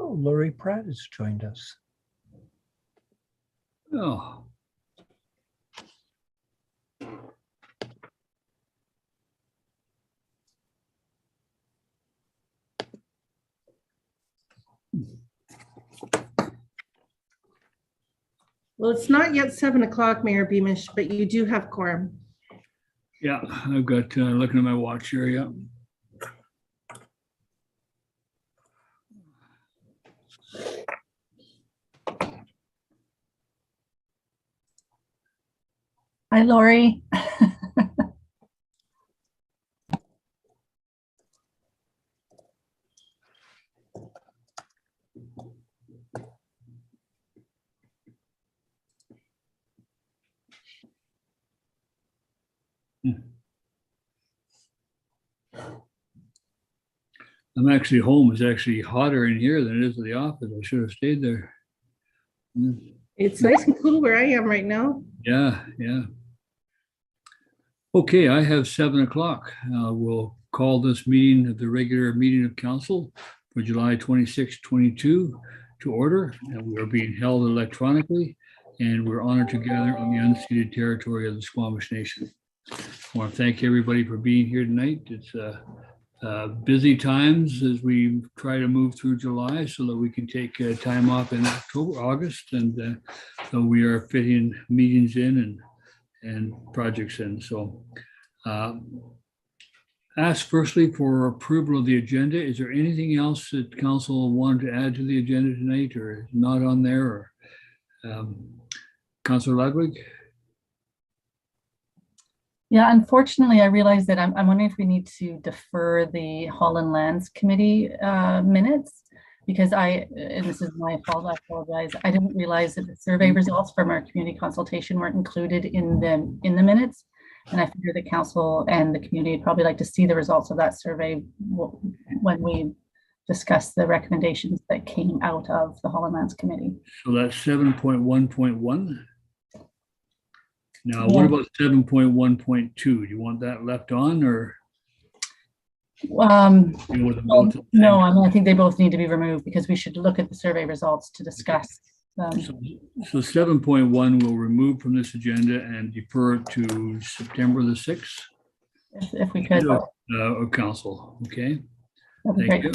Oh, Lori Pratt has joined us. Oh. Well, it's not yet 7 o'clock, Mayor Beamish, but you do have quorum. Yeah, I've got, looking at my watch here, yeah. Hi, Lori. I'm actually home. It's actually hotter in here than it is at the office. I should have stayed there. It's nice and cool where I am right now. Yeah, yeah. Okay, I have 7 o'clock. We'll call this meeting of the regular meeting of council for July 26, 22 to order. And we are being held electronically, and we're honored to gather on the unceded territory of the Squamish Nation. I want to thank everybody for being here tonight. It's busy times as we try to move through July so that we can take time off in October, August, and so we are fitting meetings in and projects in. So ask firstly for approval of the agenda. Is there anything else that council wanted to add to the agenda tonight or not on there? Or Councillor Ludwig? Yeah, unfortunately, I realize that I'm wondering if we need to defer the Holland Lands Committee minutes because and this is my fault, I apologize. I didn't realize that the survey results from our community consultation weren't included in the minutes. And I figure the council and the community would probably like to see the results of that survey when we discuss the recommendations that came out of the Holland Lands Committee. So that's 7.1.1. Now, what about 7.1.2? Do you want that left on or? No, I mean, I think they both need to be removed because we should look at the survey results to discuss. So 7.1 we'll remove from this agenda and defer it to September the 6th. If we could. Of council, okay? Thank you.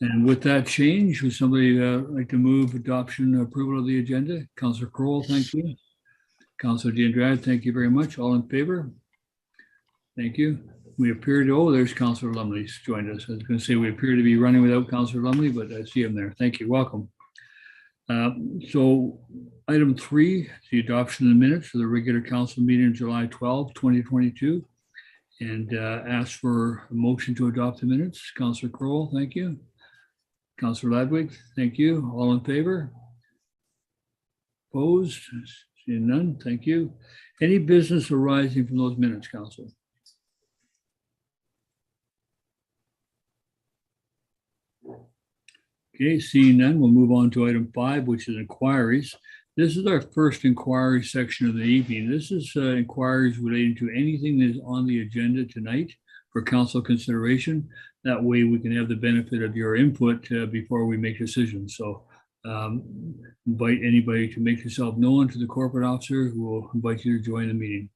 And with that change, would somebody like to move adoption approval of the agenda? Councillor Crowell, thank you. Councillor D'Andrade, thank you very much. All in favor? Thank you. We appear to, there's Councillor Lumley's joined us. I was going to say we appear to be running without Councillor Lumley, but I see him there. Thank you. Welcome. So item 3, the adoption of the minutes for the regular council meeting July 12, 2022. And ask for a motion to adopt the minutes. Councillor Crowell, thank you. Councillor Ludwig, thank you. All in favor? Opposed? Seeing none, thank you. Any business arising from those minutes, Council? Okay, seeing none, we'll move on to item 5, which is inquiries. This is our first inquiry section of the evening. This is inquiries relating to anything that is on the agenda tonight for council consideration. That way we can have the benefit of your input before we make decisions. So invite anybody to make yourself known to the corporate officer who will invite you to join the meeting.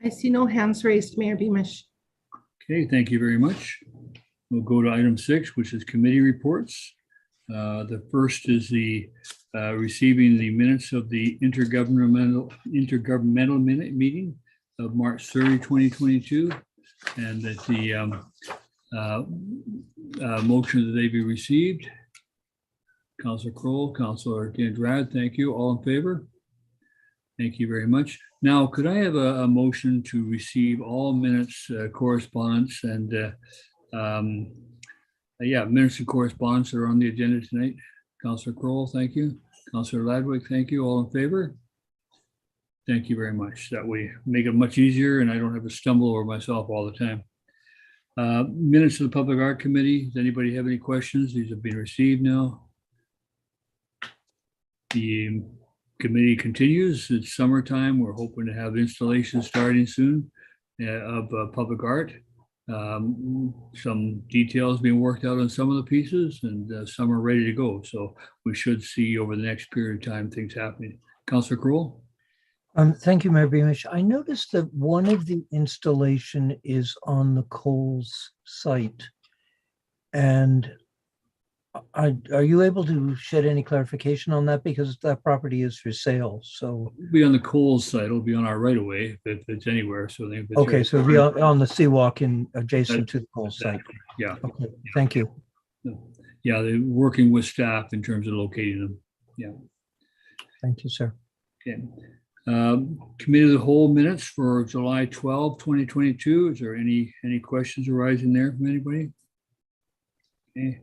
I see no hands raised, Mayor Beamish. Okay, thank you very much. We'll go to item 6, which is committee reports. The first is the receiving the minutes of the intergovernmental meeting of March 30, 2022, and that the motion that they be received. Councillor Crowell, Councillor D'Andrade, thank you. All in favor? Thank you very much. Now, could I have a motion to receive all minutes, correspondence, and minutes and correspondence that are on the agenda tonight? Councillor Crowell, thank you. Councillor Ludwig, thank you. All in favor? Thank you very much. That way make it much easier and I don't have to stumble over myself all the time. Minutes of the Public Art Committee. Does anybody have any questions? These have been received now. The committee continues. It's summertime. We're hoping to have installations starting soon of public art. Some details being worked out on some of the pieces, and some are ready to go. So we should see over the next period of time things happening. Councillor Kroll? Thank you, Mayor Beamish. I noticed that one of the installation is on the Coles site. And are you able to shed any clarification on that? Because that property is for sale, so. It'll be on the Coles site. It'll be on our right of way if it's anywhere. So if it's Okay, so it'll be on the seawalk in adjacent to the Coles site. Exactly. Yeah. Okay, thank you. Yeah, they're working with staff in terms of locating them. Yeah. Thank you, sir. Okay. Committee of the whole minutes for July 12, 2022. Is there any questions arising there from anybody? Okay.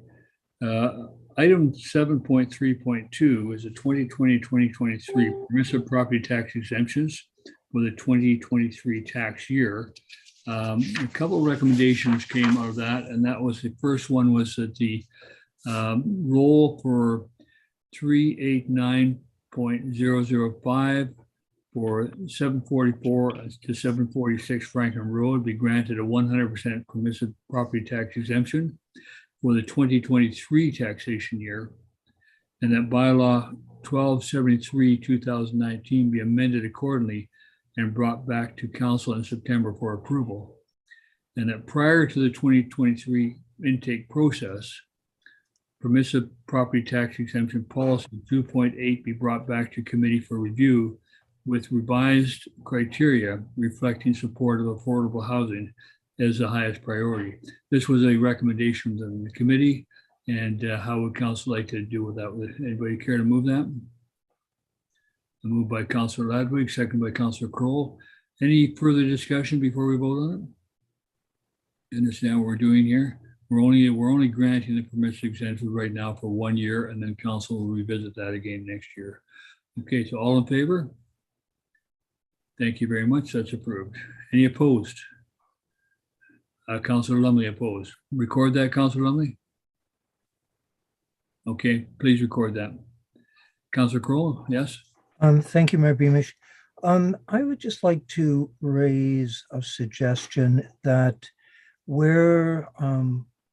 Item 7.3.2 is a 2020-2023 permissive property tax exemptions for the 2023 tax year. A couple of recommendations came out of that, and that was the first one was that the roll for 389.005 for 744 to 746 Franklin Road be granted a 100% permissive property tax exemption for the 2023 taxation year, and that bylaw 1273/2019 be amended accordingly and brought back to council in September for approval. And that prior to the 2023 intake process, permissive property tax exemption policy 2.8 be brought back to committee for review with revised criteria reflecting support of affordable housing as the highest priority. This was a recommendation from the committee, and how would council like to deal with that? Would anybody care to move that? A move by Councillor Ladwig, second by Councillor Kroll. Any further discussion before we vote on it? Understand what we're doing here? We're only granting the permissive exemption right now for 1 year, and then council will revisit that again next year. Okay, so all in favor? Thank you very much. That's approved. Any opposed? Councillor Lumley opposed. Record that, Councillor Lumley. Okay, please record that. Councillor Kroll, yes? Thank you, Mayor Beamish. I would just like to raise a suggestion that where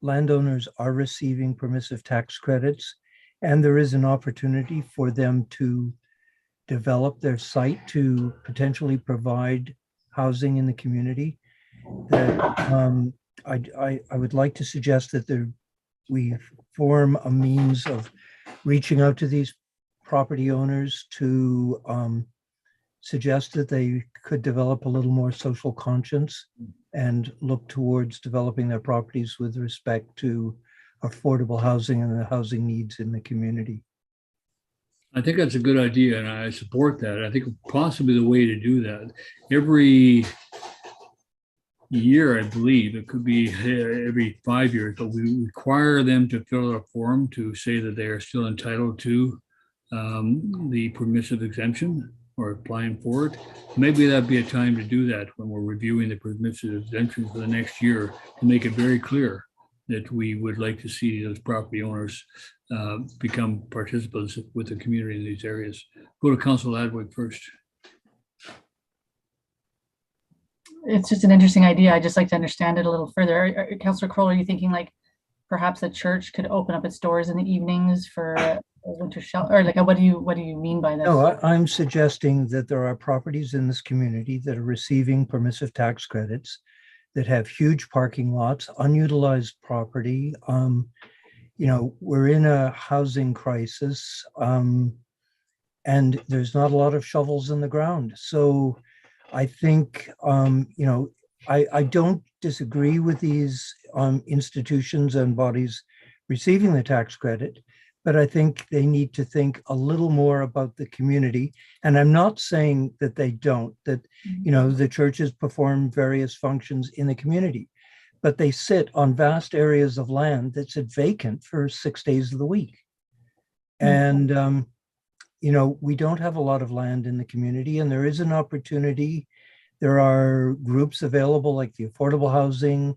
landowners are receiving permissive tax credits, and there is an opportunity for them to develop their site to potentially provide housing in the community, that I would like to suggest that we form a means of reaching out to these property owners to suggest that they could develop a little more social conscience and look towards developing their properties with respect to affordable housing and the housing needs in the community. I think that's a good idea, and I support that. I think possibly the way to do that, every year, I believe, it could be every 5 years, but we require them to fill out a form to say that they are still entitled to the permissive exemption or applying for it. Maybe that'd be a time to do that when we're reviewing the permissive exemption for the next year, to make it very clear that we would like to see those property owners become participants with the community in these areas. Go to Councillor Ladwig first. It's just an interesting idea. I'd just like to understand it a little further. Councillor Kroll, are you thinking like perhaps a church could open up its doors in the evenings for a winter shelter? Or like, what do you mean by that? No, I'm suggesting that there are properties in this community that are receiving permissive tax credits that have huge parking lots, unutilized property. We're in a housing crisis, and there's not a lot of shovels in the ground. So I think, I don't disagree with these institutions and bodies receiving the tax credit, but I think they need to think a little more about the community. And I'm not saying that they don't, that, the churches perform various functions in the community, but they sit on vast areas of land that sit vacant for 6 days of the week. And, we don't have a lot of land in the community, and there is an opportunity. There are groups available like the Affordable Housing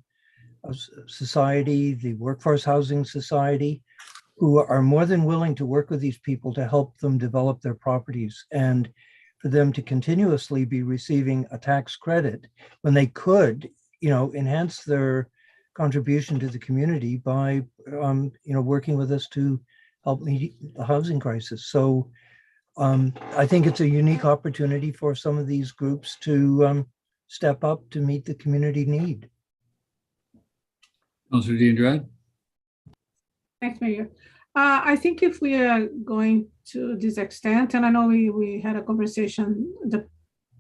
Society, the Workforce Housing Society, who are more than willing to work with these people to help them develop their properties, and for them to continuously be receiving a tax credit when they could enhance their contribution to the community by, working with us to help meet the housing crisis. So I think it's a unique opportunity for some of these groups to step up to meet the community need. Councillor Diandrad? Thanks, Mayor. I think if we are going to this extent, and I know we had a conversation the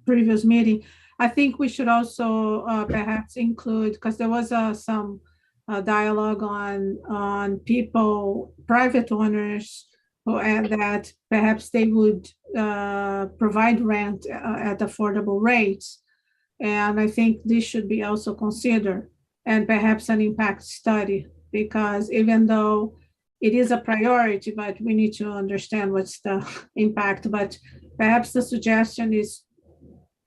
previous meeting, I think we should also perhaps include, because there was some dialogue on people, private owners, who add that perhaps they would provide rent at affordable rates. And I think this should be also considered, and perhaps an impact study, because even though it is a priority, but we need to understand what's the impact. But perhaps the suggestion is,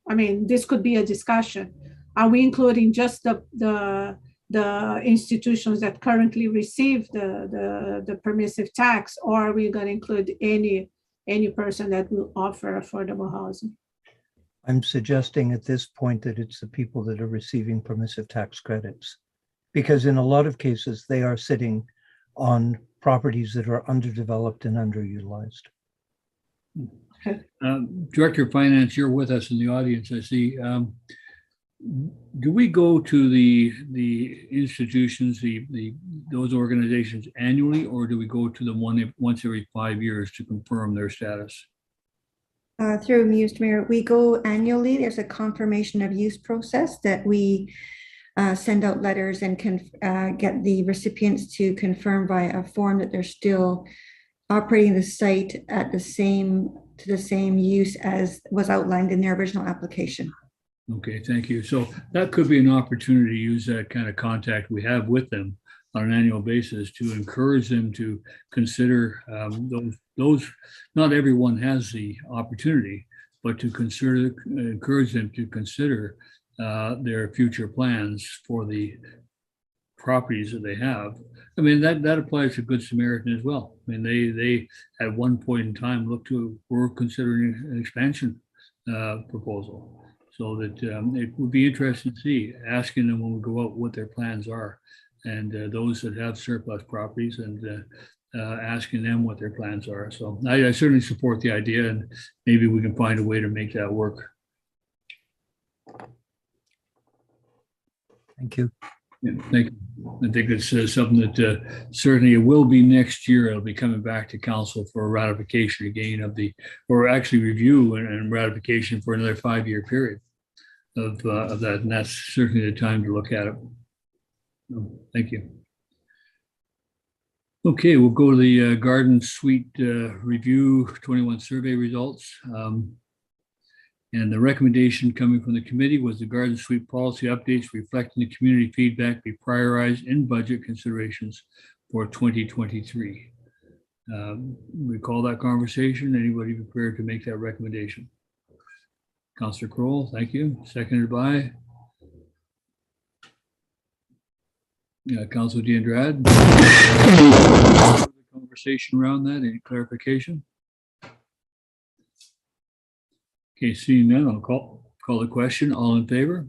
this could be a discussion. Are we including just the institutions that currently receive the permissive tax, or are we going to include any person that will offer affordable housing? I'm suggesting at this point that it's the people that are receiving permissive tax credits, because in a lot of cases, they are sitting on properties that are underdeveloped and underutilized. Director of Finance, you're with us in the audience, I see. Do we go to the institutions, those organizations annually, or do we go to them once every 5 years to confirm their status? Through Mr. Mayor, we go annually. There's a confirmation of use process that we send out letters and can get the recipients to confirm via a form that they're still operating the site at the same use as was outlined in their original application. Okay, thank you. So that could be an opportunity to use that kind of contact we have with them on an annual basis to encourage them to consider those. Not everyone has the opportunity, but to encourage them to consider their future plans for the properties that they have. That applies to Good Samaritan as well. They at one point in time were considering an expansion proposal. So that it would be interesting to see, asking them when we go out what their plans are, and those that have surplus properties, and asking them what their plans are. So I certainly support the idea, and maybe we can find a way to make that work. Thank you. Yeah, thank you. I think it's something that certainly it will be next year. It'll be coming back to council for ratification again or actually review and ratification for another 5-year period of that. And that's certainly the time to look at it. Thank you. Okay, we'll go to the Garden Suite Review 21 survey results. And the recommendation coming from the committee was the Garden Suite policy updates reflecting the community feedback be prioritized in budget considerations for 2023. Recall that conversation. Anybody prepared to make that recommendation? Councillor Kroll, thank you. Seconded by Councillor Diandrad. Conversation around that. Any clarification? Okay, seeing none, I'll call the question. All in favor?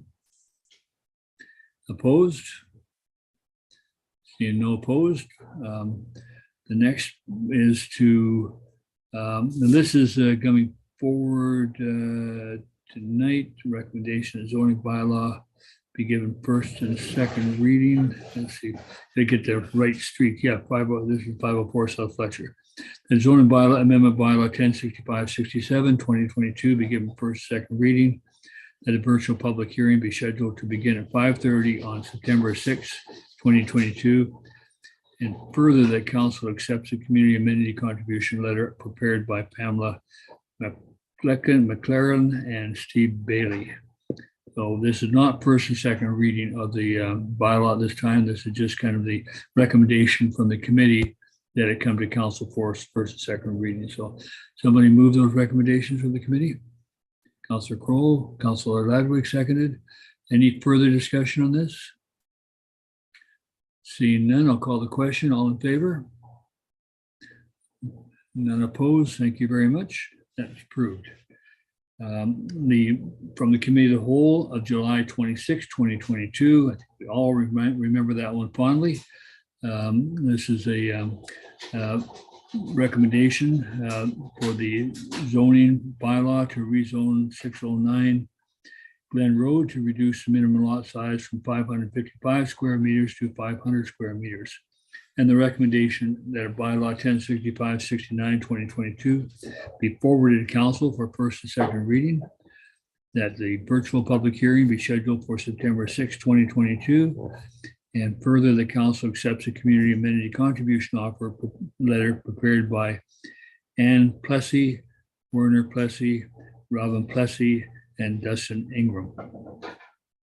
Opposed? Seeing no opposed. The next is to, and this is coming forward tonight. Recommendation of zoning bylaw be given first and second reading. Let's see, they get the right street. Yeah, this is 504 South Fletcher. The zoning bylaw amendment bylaw 1065-67 2022 be given first, second reading. That a virtual public hearing be scheduled to begin at 5:30 on September 6, 2022. And further, that council accepts the community amenity contribution letter prepared by Pamela McLaren and Steve Bailey. So this is not first and second reading of the bylaw this time. This is just kind of the recommendation from the committee that it come to council for first and second reading. So somebody move those recommendations from the committee. Councillor Kroll, Councillor Ladwig seconded. Any further discussion on this? Seeing none, I'll call the question. All in favor? None opposed. Thank you very much. That's approved. From the Committee of the Whole of July 26, 2022. I think we all remember that one fondly. This is a recommendation for the zoning bylaw to rezone 609 Glen Road to reduce the minimum lot size from 555 square meters to 500 square meters. And the recommendation that a bylaw 1065-69 2022 be forwarded to council for first and second reading, that the virtual public hearing be scheduled for September 6, 2022, and further, the council accepts a community amenity contribution offer letter prepared by Ann Plessy, Werner Plessy, Robin Plessy, and Dustin Ingram.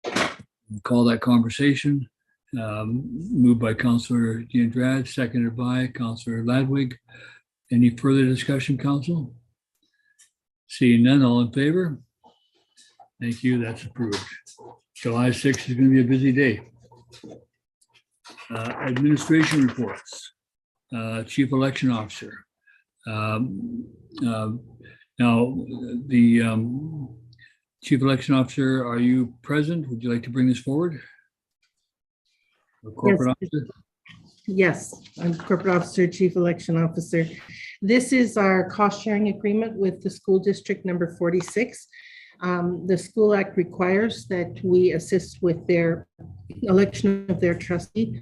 We'll call that conversation. Moved by Councillor Diandrad, seconded by Councillor Ladwig. Any further discussion, council? Seeing none, all in favor? Thank you, that's approved. July 6th is going to be a busy day. Administration reports. Chief Election Officer. Now, the Chief Election Officer, are you present? Would you like to bring this forward? Corporate Officer? Yes, I'm Corporate Officer, Chief Election Officer. This is our cost sharing agreement with the school district number 46. The School Act requires that we assist with their election of their trustee,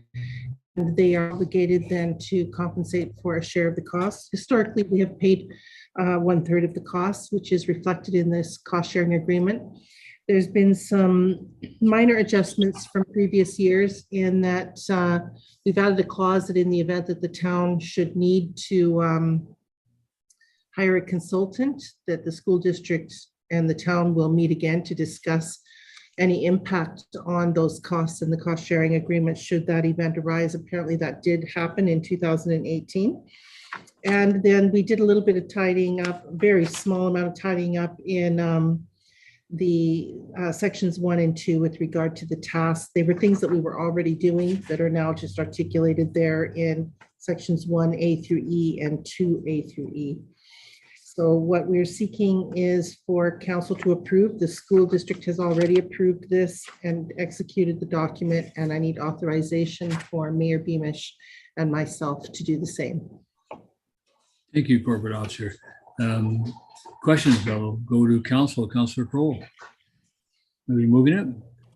and they are obligated then to compensate for a share of the costs. Historically, we have paid 1/3 of the costs, which is reflected in this cost sharing agreement. There's been some minor adjustments from previous years in that we've added a clause that in the event that the town should need to hire a consultant, that the school district and the town will meet again to discuss any impact on those costs in the cost sharing agreement should that event arise. Apparently that did happen in 2018. And then we did a little bit of tidying up, a very small amount of tidying up in the sections 1 and 2 with regard to the tasks. They were things that we were already doing that are now just articulated there in sections 1A through E and 2A through E. So what we're seeking is for council to approve. The school district has already approved this and executed the document, and I need authorization for Mayor Beamish and myself to do the same. Thank you, Corporate Officer. Questions? I'll go to council. Councillor Crowell. Are you moving it?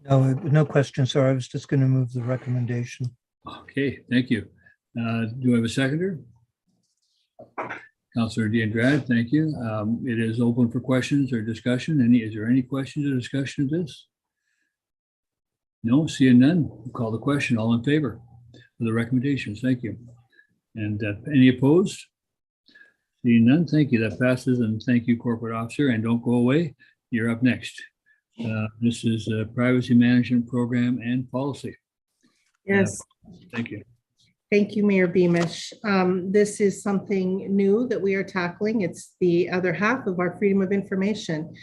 No questions, sir. I was just going to move the recommendation. Okay, thank you. Do I have a seconder? Councillor Diandrad, thank you. It is open for questions or discussion. Is there any questions or discussion of this? No, seeing none. We'll call the question. All in favor of the recommendations? Thank you. And any opposed? Seeing none, thank you. That passes, and thank you, Corporate Officer. And don't go away. You're up next. This is a Privacy Management Program and Policy. Yes. Thank you. Thank you, Mayor Beamish. This is something new that we are tackling. It's the other half of our freedom of information.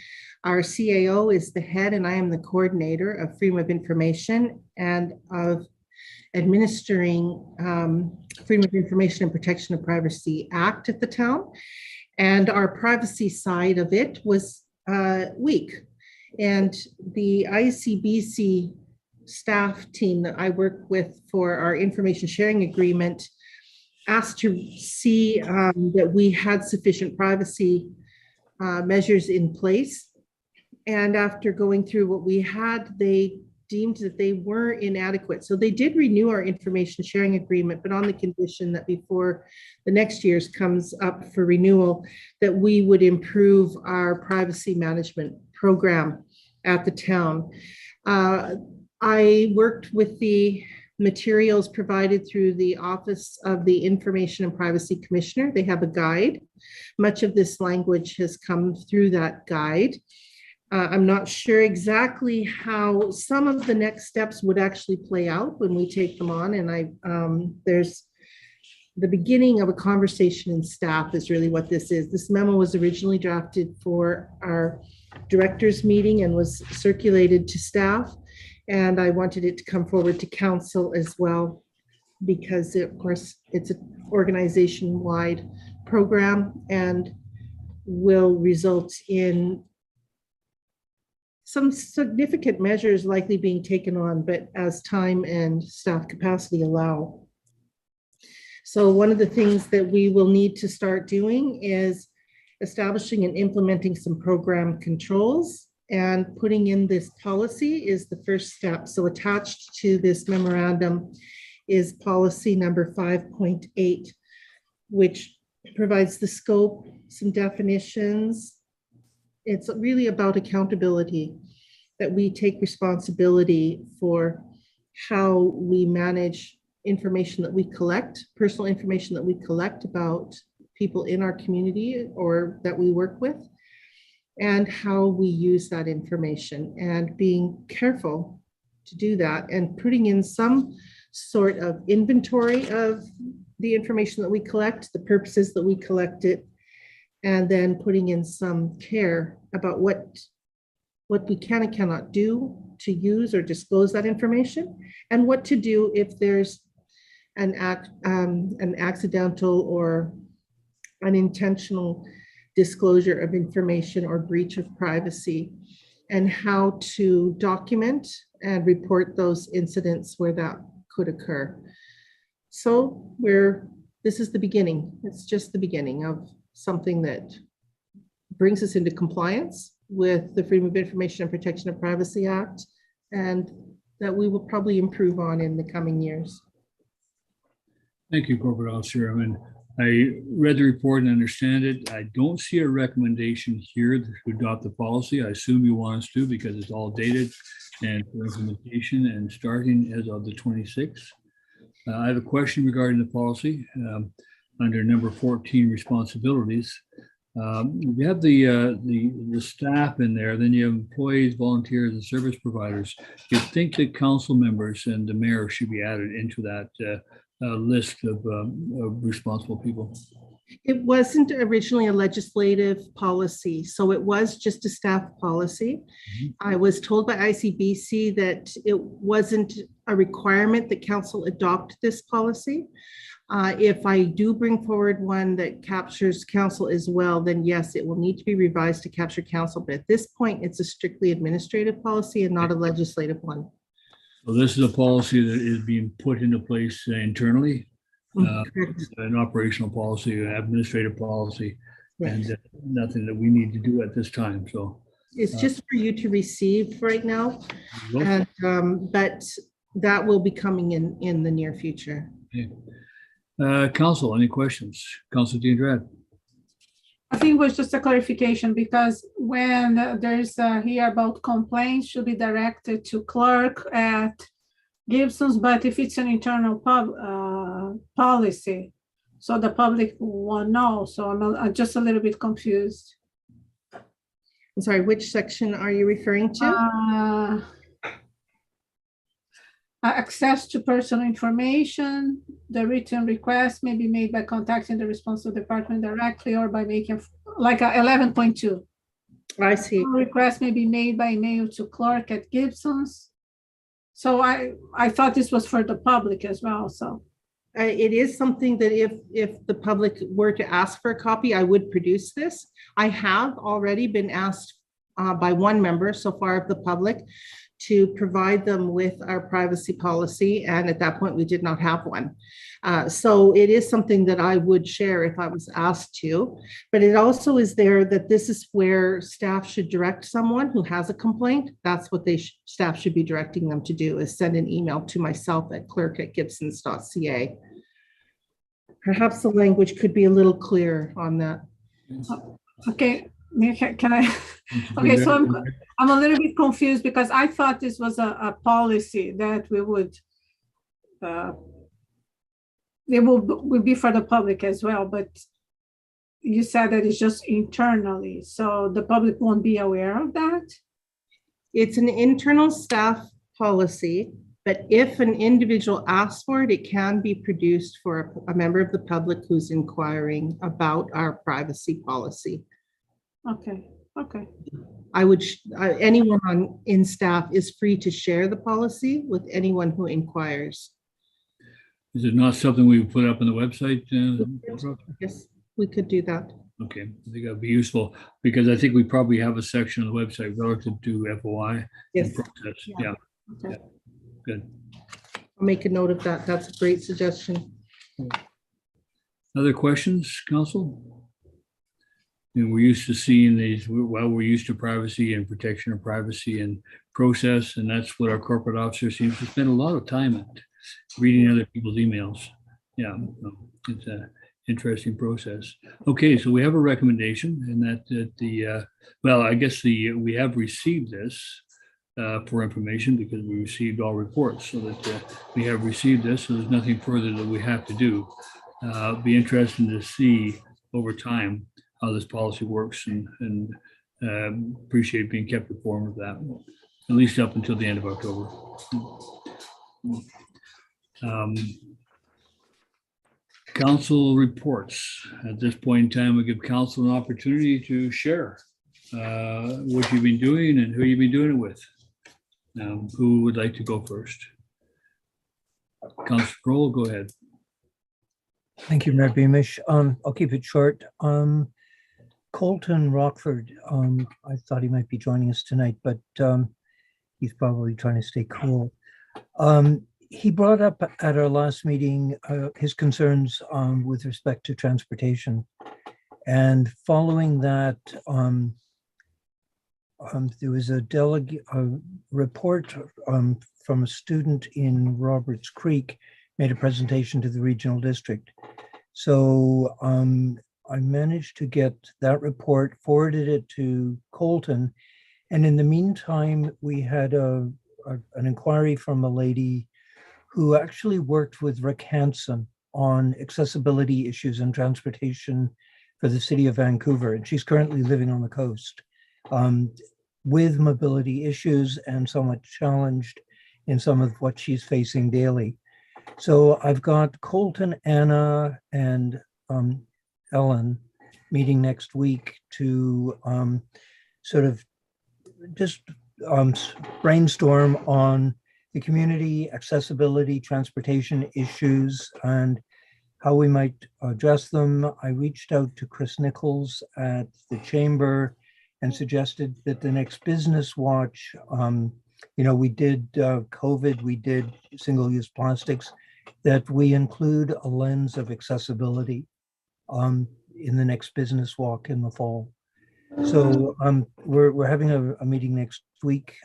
Our CAO is the head, and I am the coordinator of freedom of information and of administering Freedom of Information and Protection of Privacy Act at the town. And our privacy side of it was weak. And the ICBC staff team that I work with for our information sharing agreement asked to see that we had sufficient privacy measures in place. And after going through what we had, they deemed that they were inadequate. So they did renew our information sharing agreement, but on the condition that before the next year's comes up for renewal, that we would improve our privacy management program at the town. I worked with the materials provided through the Office of the Information and Privacy Commissioner. They have a guide. Much of this language has come through that guide. I'm not sure exactly how some of the next steps would actually play out when we take them on. And there's the beginning of a conversation in staff is really what this is. This memo was originally drafted for our directors meeting and was circulated to staff. And I wanted it to come forward to council as well, because of course it's an organization-wide program and will result in some significant measures likely being taken on, but as time and staff capacity allow. So one of the things that we will need to start doing is establishing and implementing some program controls, and putting in this policy is the first step. So attached to this memorandum is policy number 5.8, which provides the scope, some definitions. It's really about accountability, that we take responsibility for how we manage information that we collect, personal information that we collect about people in our community or that we work with, and how we use that information, and being careful to do that, and putting in some sort of inventory of the information that we collect, the purposes that we collect it, and then putting in some care about what we can and cannot do to use or disclose that information, and what to do if there's an accidental or unintentional disclosure of information or breach of privacy, and how to document and report those incidents where that could occur. So this is the beginning. It's just the beginning of something that brings us into compliance with the Freedom of Information and Protection of Privacy Act, and that we will probably improve on in the coming years. Thank you, Corporate Officer. I read the report and understand it. I don't see a recommendation here to adopt the policy. I assume you want us to, because it's all dated and for implementation and starting as of the 26th. I have a question regarding the policy under number 14, responsibilities. You have the staff in there, then you have employees, volunteers, and service providers. You think that council members and the mayor should be added into that list of responsible people? It wasn't originally a legislative policy, so it was just a staff policy. I was told by ICBC that it wasn't a requirement that council adopt this policy. If I do bring forward one that captures council as well, then yes, it will need to be revised to capture council. But at this point, it's a strictly administrative policy and not a legislative one. So this is a policy that is being put into place internally, an operational policy, an administrative policy, and nothing that we need to do at this time. So it's just for you to receive right now, and but that will be coming in the near future. Okay. Council, any questions? Council Dean Dredd. I think it was just a clarification, because when there's here about complaints should be directed to clerk at Gibsons, but if it's an internal policy, so the public won't know. So I'm just a little bit confused. I'm sorry, which section are you referring to? Access to personal information. The written request may be made by contacting the responsible department directly or by making like a 11.2. I see. Request may be made by email to clerk at Gibsons. So I thought this was for the public as well. So it is something that if the public were to ask for a copy, I would produce this. I have already been asked by one member so far of the public to provide them with our privacy policy, and at that point we did not have one. So it is something that I would share if I was asked to, but it also is there that this is where staff should direct someone who has a complaint. That's what staff should be directing them to do, is send an email to myself at clerk@gibsons.ca. Perhaps the language could be a little clearer on that. Okay. Can I? Okay, so I'm a little bit confused, because I thought this was a policy that we would, it will be for the public as well, but you said that it's just internally, so the public won't be aware of that? It's an internal staff policy, but if an individual asks for it, it can be produced for a member of the public who's inquiring about our privacy policy. Okay. Okay. I would, anyone in staff is free to share the policy with anyone who inquires. Is it not something we put up on the website? Yes, we could do that. Okay, I think that'd be useful because I think we probably have a section on the website relative to FOI and Yes. process. Yeah. Yeah, Okay. good. I'll make a note of that. That's a great suggestion. Other questions, council? And we're used to seeing these, well, we're used to privacy and protection of privacy and process, and that's what our corporate officer seems to spend a lot of time at, reading other people's emails. Yeah, it's a interesting process. Okay, so we have a recommendation, and that well, I guess we have received this for information because we received all reports, so that we have received this, so there's nothing further that we have to do. Be interesting to see over time how this policy works, and appreciate being kept informed of that, at least up until the end of October. Council reports. At this point in time, we give council an opportunity to share what you've been doing and who you've been doing it with. Who would like to go first? Councilor Kroll, go ahead. Thank you, Mayor Beamish. I'll keep it short. Colton Rockford, I thought he might be joining us tonight, but he's probably trying to stay cool. He brought up at our last meeting his concerns with respect to transportation. And following that, there was a report from a student in Roberts Creek made a presentation to the regional district. So I managed to get that report, forwarded it to Colton. And in the meantime, we had an inquiry from a lady who actually worked with Rick Hansen on accessibility issues and transportation for the city of Vancouver. And she's currently living on the coast with mobility issues and somewhat challenged in some of what she's facing daily. So I've got Colton, Anna, and Ellen meeting next week to sort of just brainstorm on the community accessibility transportation issues and how we might address them. I reached out to Chris Nichols at the Chamber and suggested that the next Business Watch, we did COVID, we did single-use plastics, that we include a lens of accessibility in the next business walk in the fall. So we're having a meeting next week.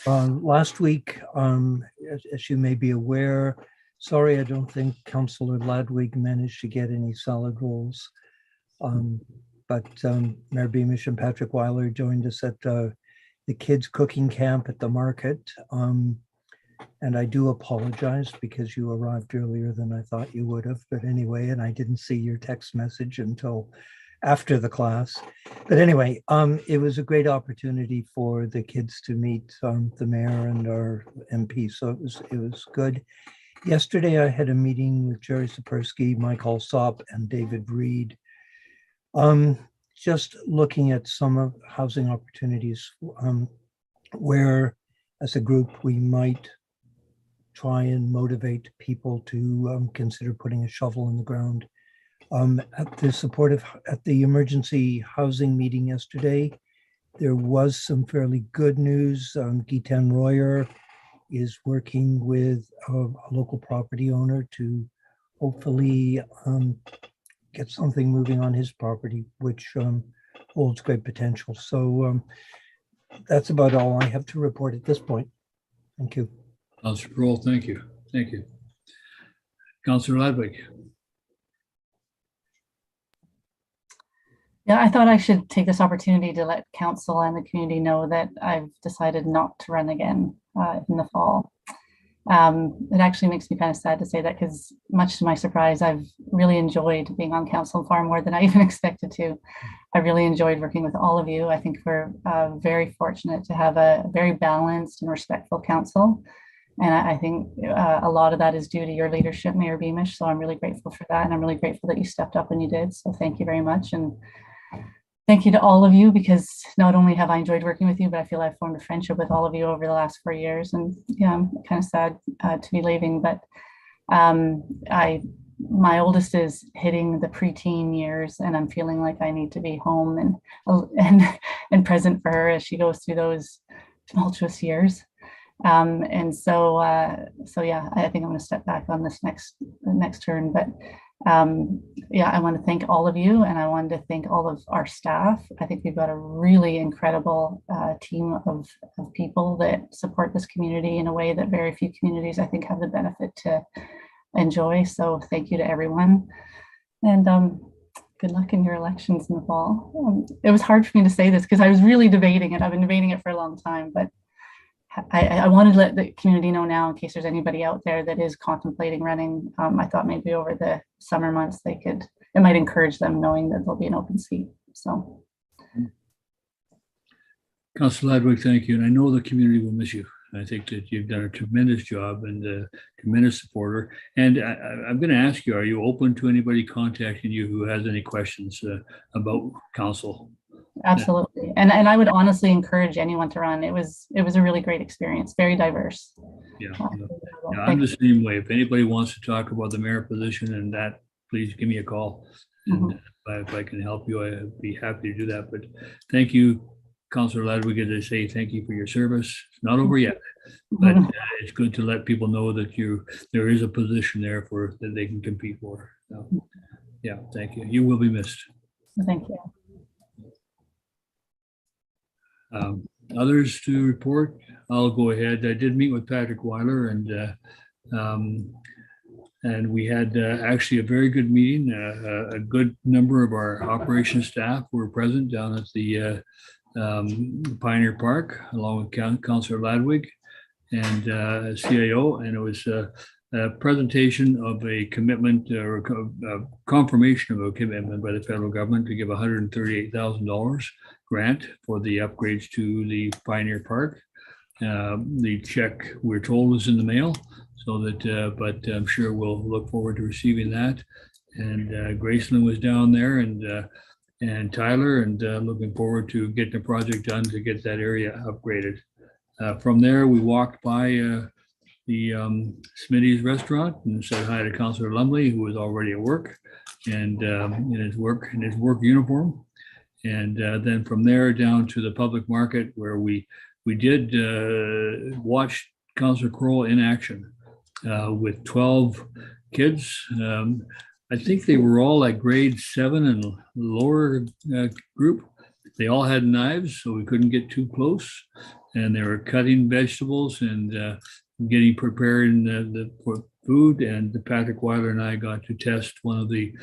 Last week, as you may be aware, sorry, I don't think Councillor Ladwig managed to get any salad rolls. But Mayor Beamish and Patrick Weiler joined us at the kids cooking camp at the market. And I do apologize because you arrived earlier than I thought you would have. But anyway, and I didn't see your text message until after the class. But anyway, it was a great opportunity for the kids to meet the mayor and our MP. So it was good. Yesterday, I had a meeting with Jerry Sapersky, Mike Alsop, and David Reed. Just looking at some of housing opportunities where, as a group, we might try and motivate people to consider putting a shovel in the ground. At the emergency housing meeting yesterday, there was some fairly good news. Gitan Royer is working with a local property owner to hopefully get something moving on his property, which holds great potential. So that's about all I have to report at this point. Thank you. Councilor Kroll, thank you. Thank you. Councilor Ladwig. Yeah, I thought I should take this opportunity to let council and the community know that I've decided not to run again in the fall. It actually makes me kind of sad to say that because much to my surprise, I've really enjoyed being on council far more than I even expected to. I really enjoyed working with all of you. I think we're very fortunate to have a very balanced and respectful council. And I think a lot of that is due to your leadership, Mayor Beamish. So I'm really grateful for that. And I'm really grateful that you stepped up when you did. So thank you very much. And thank you to all of you, because not only have I enjoyed working with you, but I feel I've formed a friendship with all of you over the last 4 years. And yeah, I'm kind of sad to be leaving, but I my oldest is hitting the preteen years, and I'm feeling like I need to be home and and present for her as she goes through those tumultuous years. And so yeah, I think I'm going to step back on this next turn. But yeah, I want to thank all of you, and I wanted to thank all of our staff. I think we've got a really incredible team of people that support this community in a way that very few communities, I think, have the benefit to enjoy. So thank you to everyone, and good luck in your elections in the fall. It was hard for me to say this because I was really debating it. I've been debating it for a long time, but I wanted to let the community know now, in case there's anybody out there that is contemplating running. I thought maybe over the summer months it might encourage them, knowing that there'll be an open seat. So, Councillor Ladwig, thank you. And I know the community will miss you. I think that you've done a tremendous job and a tremendous supporter. And I'm going to ask you, are you open to anybody contacting you who has any questions about council? Absolutely. And I would honestly encourage anyone to run. It was a really great experience, very diverse. Yeah, I'm the same way. If anybody wants to talk about the mayor position and that, please give me a call. And if I can help you, I'd be happy to do that. But thank you, Councillor Ladwig, to say thank you for your service. It's not over yet, but it's good to let people know that there is a position there that they can compete for. So, yeah, thank you. You will be missed. Thank you. Others to report? I'll go ahead. I did meet with Patrick Weiler, and we had actually a very good meeting. A good number of our operations staff were present down at the Pioneer Park, along with Councillor Ladwig and CIO, and it was a presentation of a commitment or a confirmation of a commitment by the federal government to give $138,000 grant for the upgrades to the Pioneer Park. The check, we're told, is in the mail, so that, but I'm sure we'll look forward to receiving that. And Graceland was down there, and Tyler, and looking forward to getting the project done to get that area upgraded. From there, we walked by the Smitty's restaurant and said hi to Councillor Lumley, who was already at work and in his work uniform. And then from there down to the public market, where we did watch Councillor Kroll in action with 12 kids. I think they were all like grade 7 and lower group. They all had knives, so we couldn't get too close. And they were cutting vegetables and getting prepared for food. And Patrick Weiler and I got to test one of the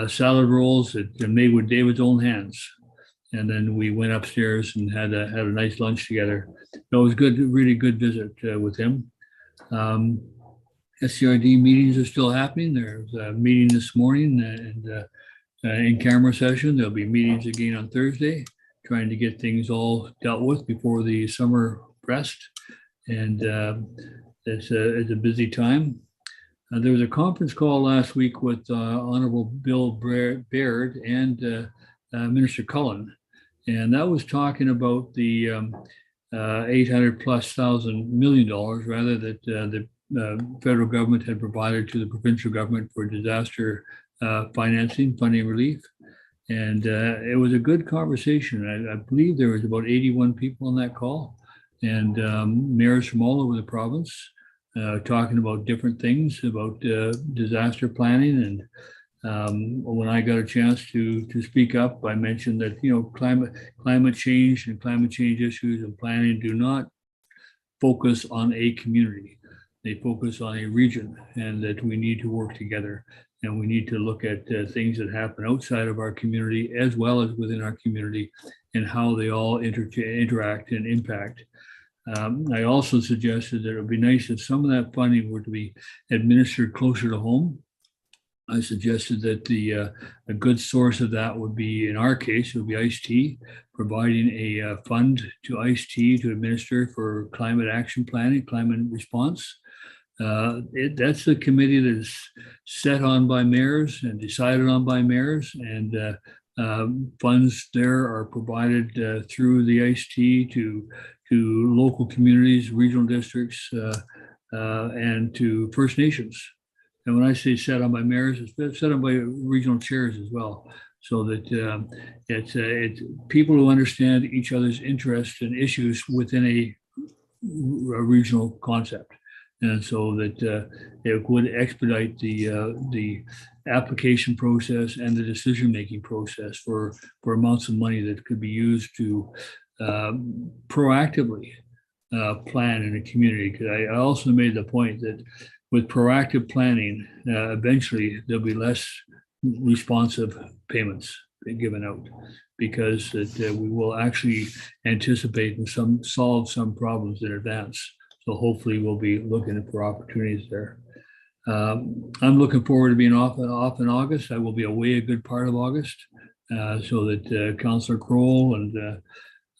salad rolls that are made with David's own hands. And then we went upstairs and had a nice lunch together. It was good, really good visit with him. SCRD meetings are still happening. There's a meeting this morning and in camera session. There'll be meetings again on Thursday, trying to get things all dealt with before the summer rest. And it's a busy time. There was a conference call last week with Honorable Bill Baird and Minister Cullen, and that was talking about the $800+ million rather that the federal government had provided to the provincial government for disaster funding relief. And it was a good conversation. I believe there was about 81 people on that call, and mayors from all over the province talking about different things about disaster planning. And when I got a chance to speak up, I mentioned that, climate change and climate change issues and planning do not focus on a community. They focus on a region, and that we need to work together, and we need to look at things that happen outside of our community as well as within our community, and how they all interact and impact. I also suggested that it would be nice if some of that funding were to be administered closer to home. I suggested that a good source of that would be, in our case, it would be ICE-T, providing a fund to ICE-T to administer for climate action planning, climate response. That's the committee that is set on by mayors and decided on by mayors, and funds there are provided through the ICE-T to local communities, regional districts, and to First Nations. And when I say set on by mayors, it's set on by regional chairs as well. So that it's people who understand each other's interests and issues within a regional concept. And so that it would expedite the application process and the decision-making process for amounts of money that could be used to proactively plan in a community. Because I also made the point that with proactive planning, eventually there'll be less responsive payments given out, because we will actually anticipate and solve some problems in advance. So hopefully we'll be looking for opportunities there. I'm looking forward to being off in August. I will be away a good part of August, so that Councillor Kroll and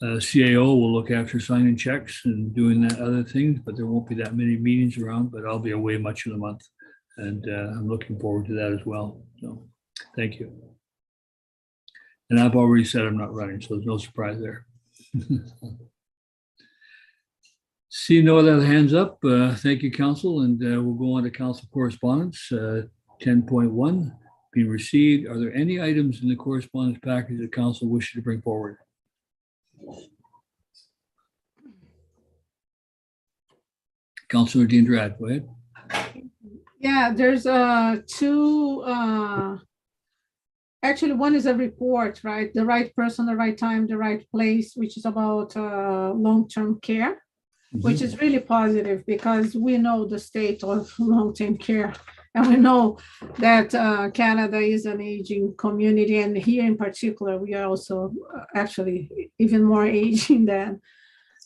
CAO will look after signing checks and doing that other things, but there won't be that many meetings around, but I'll be away much of the month. And I'm looking forward to that as well. So thank you. And I've already said I'm not running, so there's no surprise there. See no other hands up. Thank you, Council. And we'll go on to Council Correspondence 10.1 being received. Are there any items in the correspondence package that Council wishes to bring forward? Councilor Diendrad, go ahead. Yeah, there's two, actually one is a report, right? The right person, the right time, the right place, which is about long-term care, which is really positive because we know the state of long-term care. And we know that Canada is an aging community, and here in particular, we are also actually even more aging than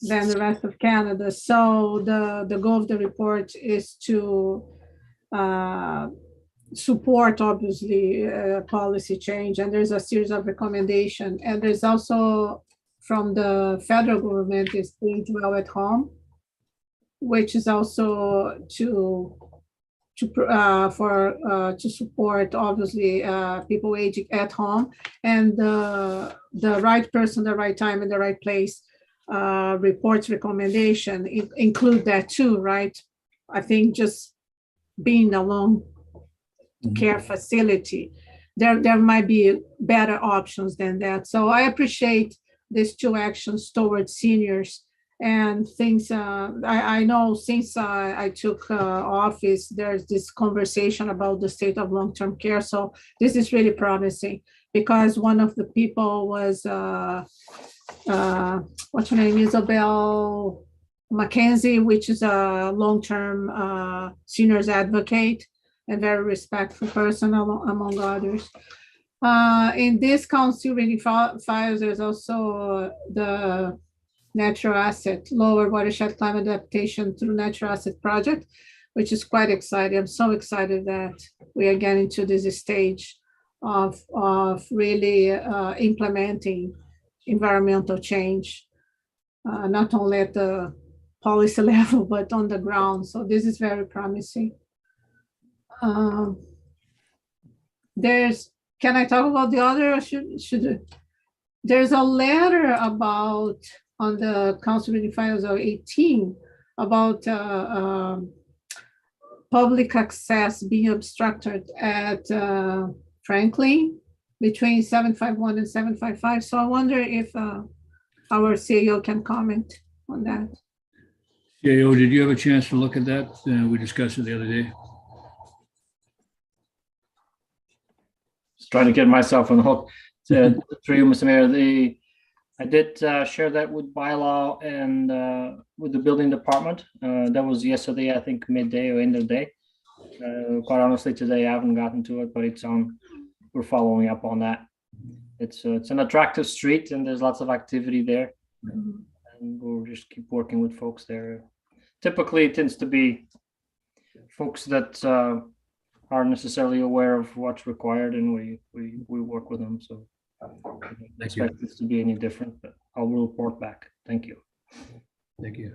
the rest of Canada. So the goal of the report is to support, obviously, policy change, and there's a series of recommendations. And there's also from the federal government is Age Well at Home, which is also to support, obviously, people aging at home, and the right person, the right time, and the right place reports recommendation include that too, right? I think just being a long care facility, there might be better options than that. So I appreciate these two actions towards seniors. And things, I know since I took office, there's this conversation about the state of long-term care. So this is really promising because one of the people was, what's her name, Isabel Mackenzie, which is a long-term seniors advocate and very respectful person among others. In this council reading files, there's also the natural asset, lower watershed climate adaptation through natural asset project, which is quite exciting. I'm so excited that we are getting to this stage of really implementing environmental change, not only at the policy level, but on the ground. So this is very promising. Can I talk about the other, or should there's a letter about on the council reading files of 18 about public access being obstructed at Franklin between 751 and 755. So I wonder if our CEO can comment on that. CAO, did you have a chance to look at that? We discussed it the other day. Just trying to get myself on the hook. Through you, Mr. Mayor, I did share that with Bylaw and with the building department. That was yesterday, I think midday or end of the day. Quite honestly, today I haven't gotten to it, but it's on. We're following up on that. It's an attractive street and there's lots of activity there, and we'll just keep working with folks there. Typically, it tends to be folks that aren't necessarily aware of what's required, and we work with them. So. I don't expect this to be any different, but I will report back. Thank you. Thank you.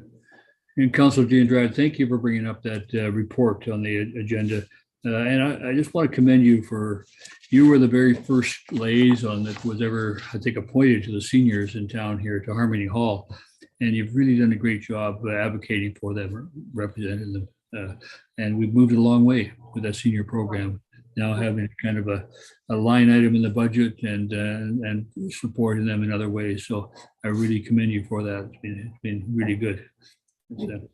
And Councilor Diendrad, thank you for bringing up that report on the agenda. And I just want to commend you you were the very first liaison that was ever, I think, appointed to the seniors in town here to Harmony Hall. And you've really done a great job advocating for them, representing them. And we've moved a long way with that senior program. Now having kind of a line item in the budget and supporting them in other ways. So I really commend you for that. It's been really good. It's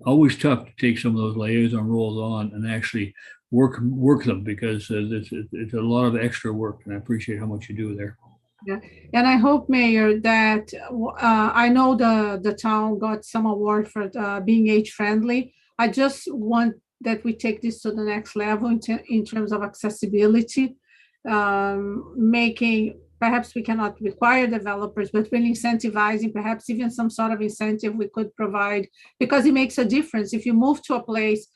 always tough to take some of those liaison roles on and actually work them, because it's a lot of extra work, and I appreciate how much you do there. Yeah, and I hope, Mayor, that I know the town got some award for being age friendly. I just want that we take this to the next level in terms of accessibility, making, perhaps we cannot require developers, but really incentivizing, perhaps even some sort of incentive we could provide, because it makes a difference. If you move to a place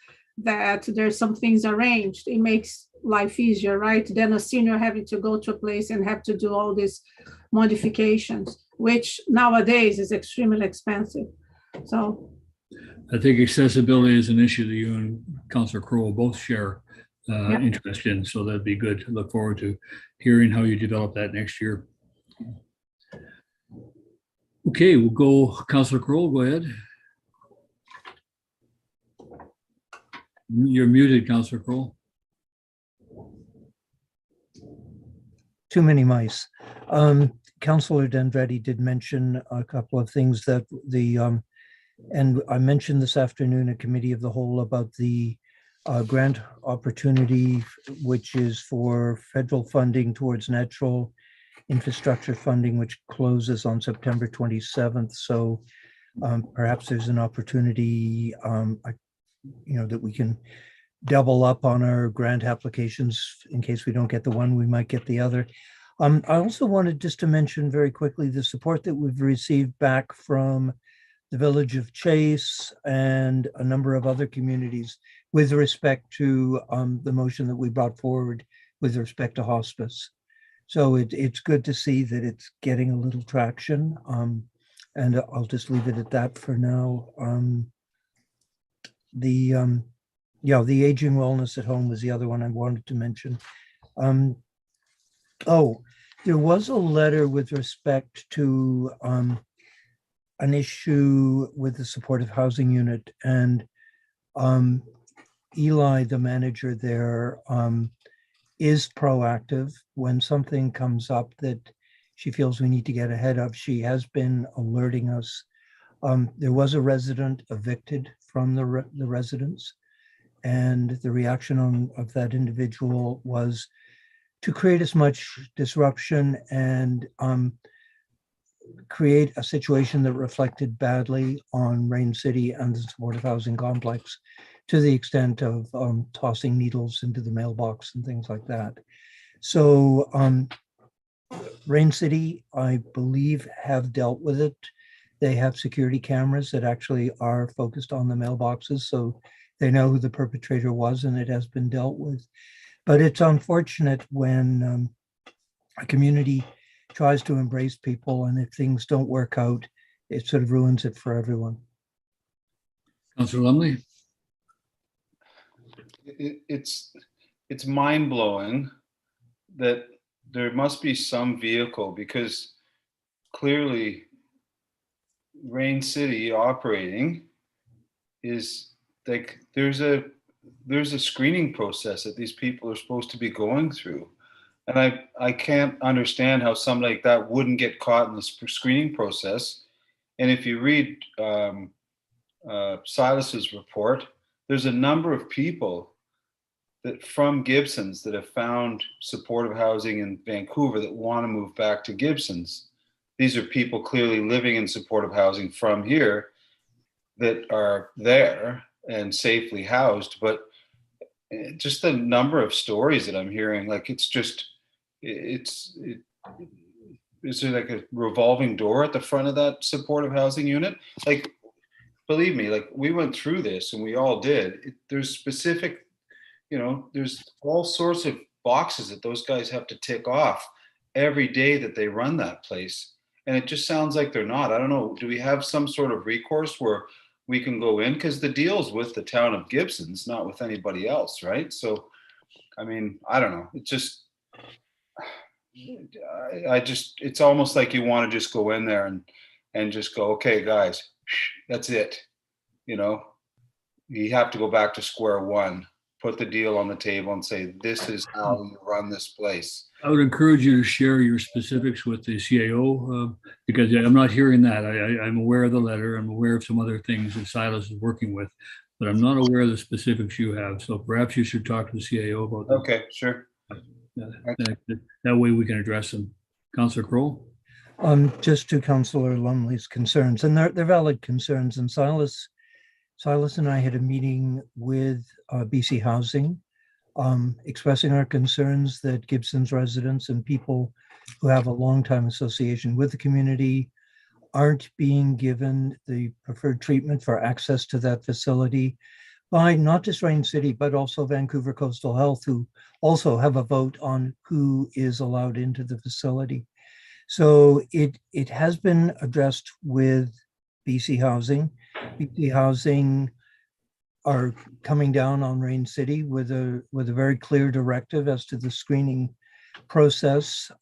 that there's some things arranged, it makes life easier, right? Than a senior having to go to a place and have to do all these modifications, which nowadays is extremely expensive. So I think accessibility is an issue that you and Councillor Crowell both share interest in, so that'd be good. I look forward to hearing how you develop that next year. Okay, we'll go, Councillor Crowell, go ahead. You're muted, Councillor Crowell. Too many mice. Councillor Denvetti did mention a couple of things that and I mentioned this afternoon at Committee of the Whole about the grant opportunity, which is for federal funding towards natural infrastructure funding, which closes on September 27th. So perhaps there's an opportunity, that we can double up on our grant applications. In case we don't get the one, we might get the other. I also wanted just to mention very quickly the support that we've received back from the Village of Chase and a number of other communities with respect to the motion that we brought forward with respect to hospice. So it's good to see that it's getting a little traction, and I'll just leave it at that for now. The aging wellness at home was the other one I wanted to mention. There was a letter with respect to an issue with the supportive housing unit, and Eli, the manager there, is proactive when something comes up that she feels we need to get ahead of. She has been alerting us. There was a resident evicted from the residence, and the reaction of that individual was to create as much disruption and create a situation that reflected badly on Rain City and the supportive housing complex, to the extent of tossing needles into the mailbox and things like that. So Rain City, I believe, have dealt with it. They have security cameras that actually are focused on the mailboxes, so they know who the perpetrator was, and it has been dealt with. But it's unfortunate when a community tries to embrace people, and if things don't work out, it sort of ruins it for everyone. Councillor Lumley? It's mind-blowing that there must be some vehicle, because clearly Rain City operating is like, there's a screening process that these people are supposed to be going through. And I can't understand how something like that wouldn't get caught in the screening process. And if you read Silas's report, there's a number of people that from Gibsons that have found supportive housing in Vancouver that want to move back to Gibsons. These are people clearly living in supportive housing from here that are there and safely housed. But just the number of stories that I'm hearing, like, is there like a revolving door at the front of that supportive housing unit? Like, believe me, like, we went through this and we all did. There's specific, there's all sorts of boxes that those guys have to tick off every day that they run that place. And it just sounds like they're not. I don't know. Do we have some sort of recourse where we can go in? Because the deal's with the town of Gibsons, not with anybody else, right? So, I mean, I don't know. It just, it's almost like you want to just go in there and just go, okay, guys, that's it. you have to go back to square one, put the deal on the table and say, this is how you run this place. I would encourage you to share your specifics with the CAO because I'm not hearing that. I'm aware of the letter. I'm aware of some other things that Silas is working with, but I'm not aware of the specifics you have. So perhaps you should talk to the CAO about that. Okay, sure. That way we can address them. Councillor Kroll? Just to Councillor Lumley's concerns, and they're valid concerns. And Silas and I had a meeting with BC Housing, expressing our concerns that Gibsons residents and people who have a long time association with the community aren't being given the preferred treatment for access to that facility by not just Rain City, but also Vancouver Coastal Health, who also have a vote on who is allowed into the facility. So it has been addressed with BC Housing. BC Housing are coming down on Rain City with a very clear directive as to the screening process.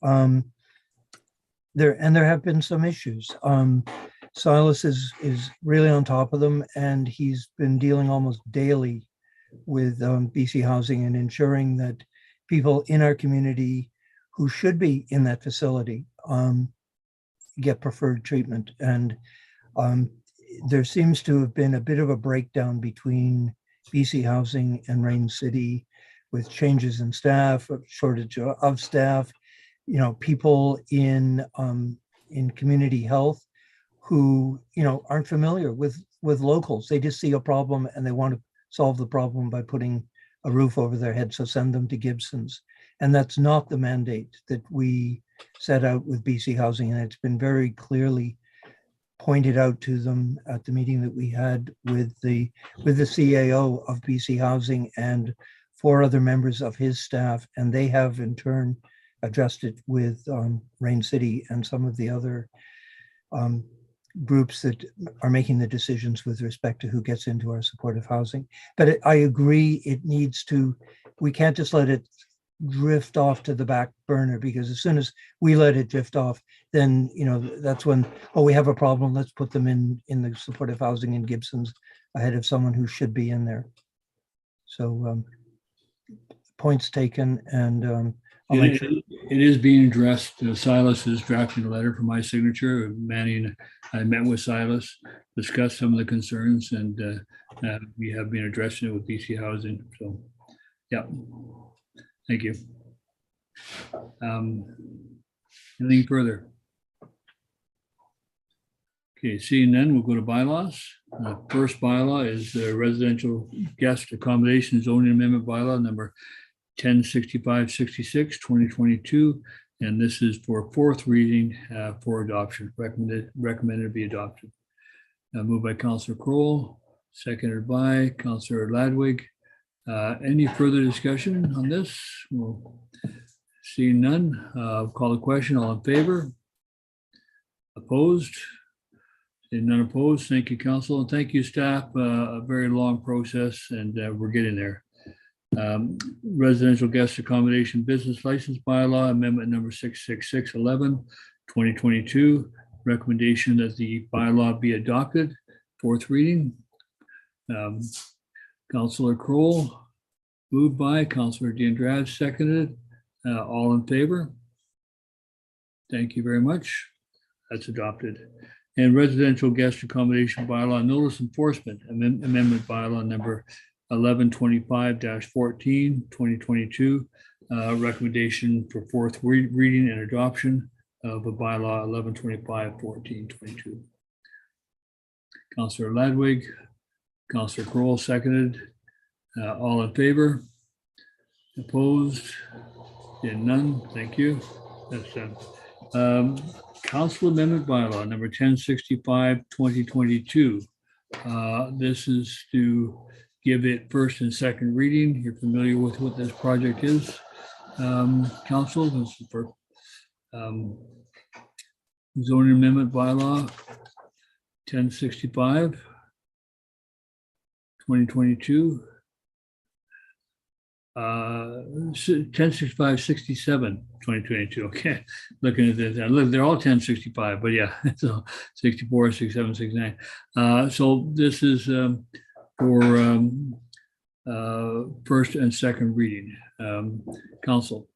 There have been some issues. Silas is really on top of them, and he's been dealing almost daily with BC Housing and ensuring that people in our community who should be in that facility get preferred treatment. And there seems to have been a bit of a breakdown between BC Housing and Rain City with changes in staff, shortage of staff, people in community health who, aren't familiar with locals. They just see a problem and they want to solve the problem by putting a roof over their head. So send them to Gibsons. And that's not the mandate that we set out with BC Housing. And it's been very clearly pointed out to them at the meeting that we had with the CAO of BC Housing and 4 other members of his staff. And they have in turn addressed it with Rain City and some of the other groups that are making the decisions with respect to who gets into our supportive housing. But I agree, we can't just let it drift off to the back burner, because as soon as we let it drift off, then that's when, we have a problem, let's put them in the supportive housing in Gibsons ahead of someone who should be in there. So points taken, and I'll make sure. It is being addressed. Silas is drafting a letter for my signature. Manny and I met with Silas, discussed some of the concerns, and we have been addressing it with BC Housing. So, yeah. Thank you. Anything further? Okay, seeing none, we'll go to bylaws. First bylaw is the residential guest accommodation zoning amendment bylaw number 106566, 2022. And this is for 4th reading for adoption. Recommended to be adopted. Moved by Councillor Kroll, seconded by Councillor Ladwig. Any further discussion on this? We'll see none. Call the question. All in favor? Opposed? Seeing none opposed. Thank you, Council, and thank you, staff. A very long process, and we're getting there. Residential guest accommodation business license bylaw amendment number 66611, 2022. Recommendation that the bylaw be adopted. 4th reading. Councillor Kroll, moved by Councillor D'Andrade, seconded. All in favor? Thank you very much. That's adopted. And residential guest accommodation bylaw notice enforcement amendment bylaw number 1125-14, 2022. Recommendation for 4th reading and adoption of a bylaw 1125-14, 22. Councillor Ladwig, Councillor Kroll, seconded. All in favor? Opposed? And none. Thank you. That's done. Council amendment bylaw number 1065, 2022. This is to give it 1st and 2nd reading. You're familiar with what this project is, Council. This is for zoning amendment bylaw 1065, 2022. 1065-67, 2022. Okay, looking at this, look, they're all 1065, but yeah, so 64, 67, 69. So this is for first and second reading. Council.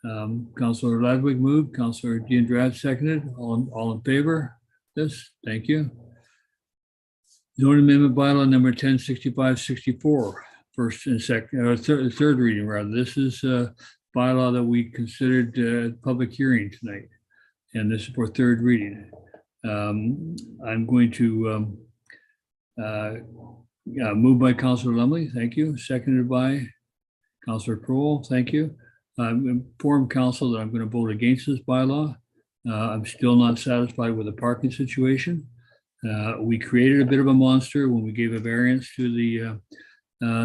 Councilor Ladwig moved, Councilor Diandrad seconded. All in favor? This, thank you. Zoning amendment bylaw number 106564, first and second, third reading rather. This is a bylaw that we considered public hearing tonight, and this is for third reading. I'm going to moved by Councilor Lumley, thank you. Seconded by Councilor Crowell, thank you. I'm informed council that I'm going to vote against this bylaw. I'm still not satisfied with the parking situation. We created a bit of a monster when we gave a variance to the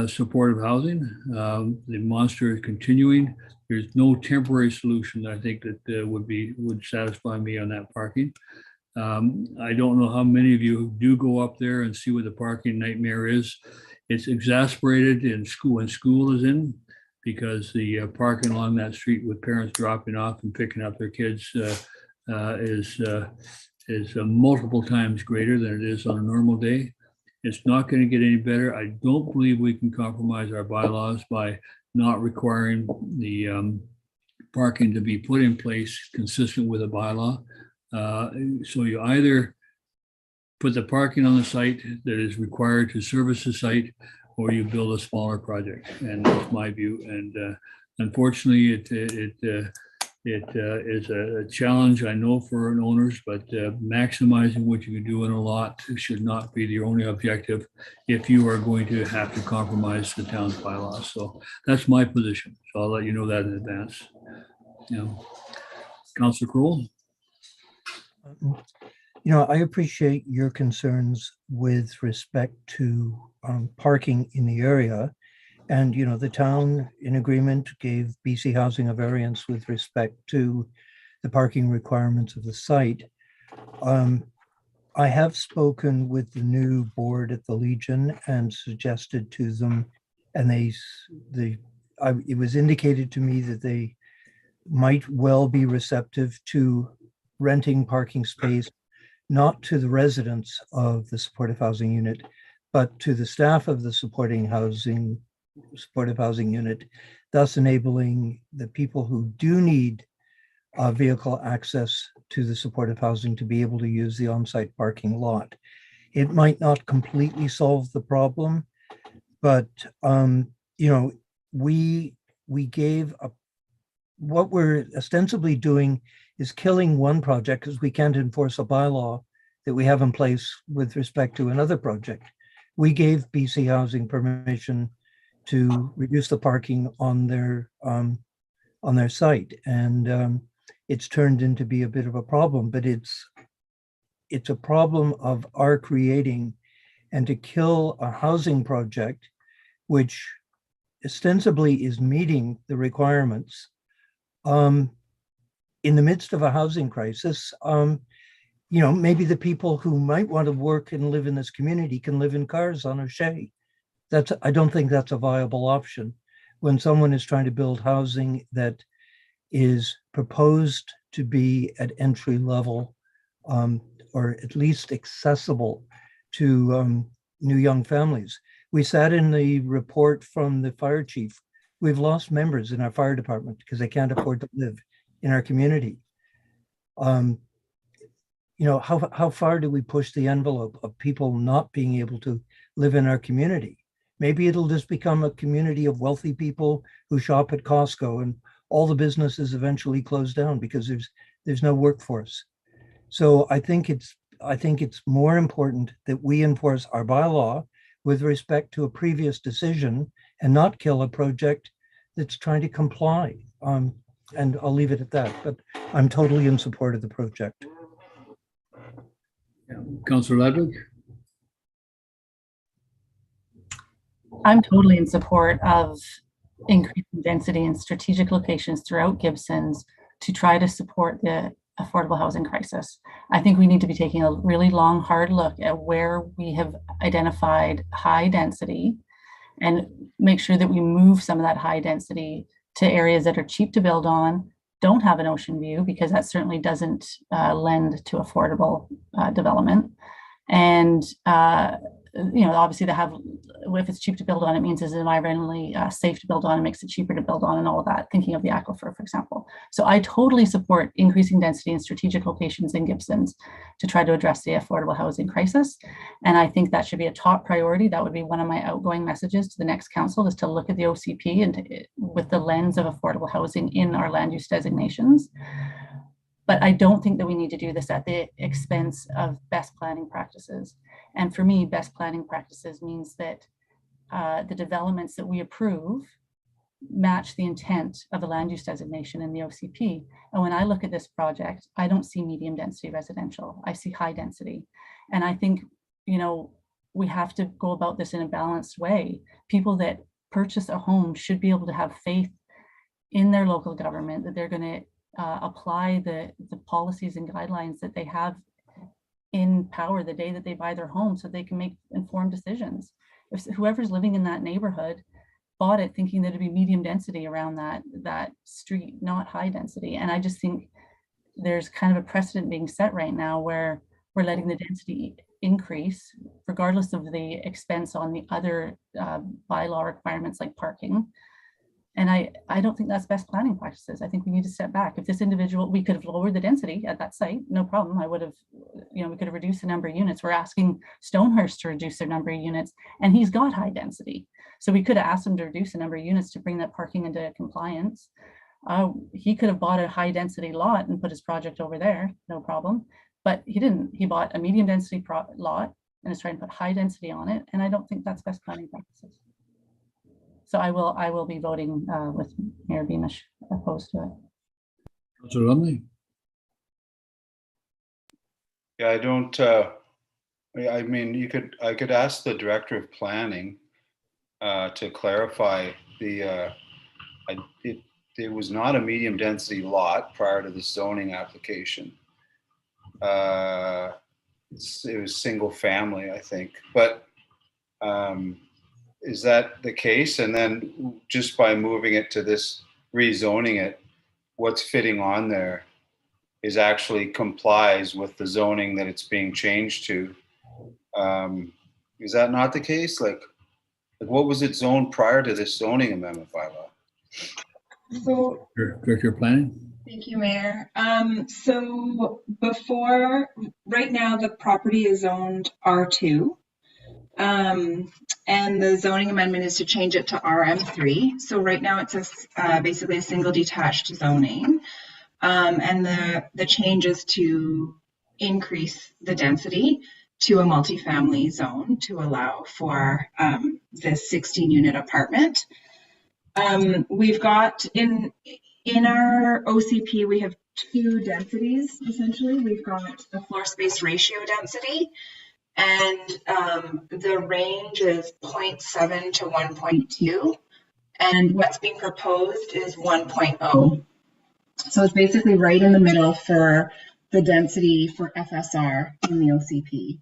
supportive housing. The monster is continuing. There's no temporary solution that I think that would satisfy me on that parking. I don't know how many of you do go up there and see what the parking nightmare is. It's exasperated in school when school is in, because the parking along that street with parents dropping off and picking up their kids is multiple times greater than it is on a normal day. It's not going to get any better. I don't believe we can compromise our bylaws by not requiring the parking to be put in place consistent with a bylaw. So you either put the parking on the site that is required to service the site, or you build a smaller project, and that's my view. And unfortunately, it is a challenge, I know, for owners, but maximizing what you can do in a lot should not be the only objective if you are going to have to compromise the town's bylaws. So that's my position. So I'll let you know that in advance. Councilor Crowell. I appreciate your concerns with respect to parking in the area. And, the town in agreement gave BC Housing a variance with respect to the parking requirements of the site. I have spoken with the new board at the Legion and suggested to them, and it was indicated to me that they might well be receptive to renting parking space, not to the residents of the supportive housing unit, but to the staff of the supportive housing unit, thus enabling the people who do need vehicle access to the supportive housing to be able to use the on-site parking lot. It might not completely solve the problem, but we gave what we're ostensibly doing is killing one project because we can't enforce a bylaw that we have in place with respect to another project. We gave BC Housing permission to reduce the parking on their site, and it's turned into be a bit of a problem. But it's a problem of our creating, and to kill a housing project which ostensibly is meeting the requirements in the midst of a housing crisis. Maybe the people who might want to work and live in this community can live in cars on a shay. I don't think that's a viable option when someone is trying to build housing that is proposed to be at entry level, or at least accessible to new young families. We sat in the report from the fire chief. We've lost members in our fire department because they can't afford to live in our community. How far do we push the envelope of people not being able to live in our community? Maybe it'll just become a community of wealthy people who shop at Costco, and all the businesses eventually close down because there's no workforce. So I think it's more important that we enforce our bylaw with respect to a previous decision and not kill a project that's trying to comply. And I'll leave it at that, but I'm totally in support of the project. Councilor Ladwig. I'm totally in support of increasing density in strategic locations throughout Gibsons to try to support the affordable housing crisis. I think we need to be taking a really long, hard look at where we have identified high density and make sure that we move some of that high density to areas that are cheap to build on, don't have an ocean view, because that certainly doesn't lend to affordable development. And obviously they have, if it's cheap to build on, it means it's environmentally safe to build on, it makes it cheaper to build on and all of that, thinking of the aquifer, for example. So I totally support increasing density in strategic locations in Gibsons to try to address the affordable housing crisis. And I think that should be a top priority. That would be one of my outgoing messages to the next council, is to look at the OCP and with the lens of affordable housing in our land use designations. But I don't think that we need to do this at the expense of best planning practices. And for me, best planning practices means that the developments that we approve match the intent of the land use designation in the OCP. And when I look at this project, I don't see medium density residential. I see high density. And I think, we have to go about this in a balanced way. People that purchase a home should be able to have faith in their local government that they're going to apply the policies and guidelines that they have in power the day that they buy their home, so they can make informed decisions. If whoever's living in that neighborhood bought it thinking that it'd be medium density around that street, not high density. And I just think there's kind of a precedent being set right now where we're letting the density increase regardless of the expense on the other bylaw requirements like parking. And I don't think that's best planning practices. I think we need to step back. If this individual, we could have lowered the density at that site, no problem. I would have, we could have reduced the number of units. We're asking Stonehurst to reduce their number of units, and he's got high density. So we could have asked him to reduce the number of units to bring that parking into compliance. He could have bought a high density lot and put his project over there, no problem. But he didn't. He bought a medium density lot and is trying to put high density on it. And I don't think that's best planning practices. So I will be voting with Mayor Beamish opposed to it. Councilor Lumley? Yeah, I don't, I mean, I could ask the Director of Planning to clarify it was not a medium density lot prior to the zoning application. It was single family, I think, but is that the case? And then just by moving it to this, rezoning it, what's fitting on there is actually complies with the zoning that it's being changed to. Is that not the case? Like what was it zoned prior to this zoning amendment bylaw? So, Director of Planning? thank you, Mayor. So before, right now, the property is zoned R2. And the zoning amendment is to change it to RM3. So right now it's basically a single detached zoning. And the change is to increase the density to a multifamily zone to allow for this 16-unit apartment. We've got in our OCP, we have two densities, essentially. We've got a floor space ratio density, and the range is 0.7 to 1.2, and what's being proposed is 1.0. So it's basically right in the middle for the density for FSR in the OCP.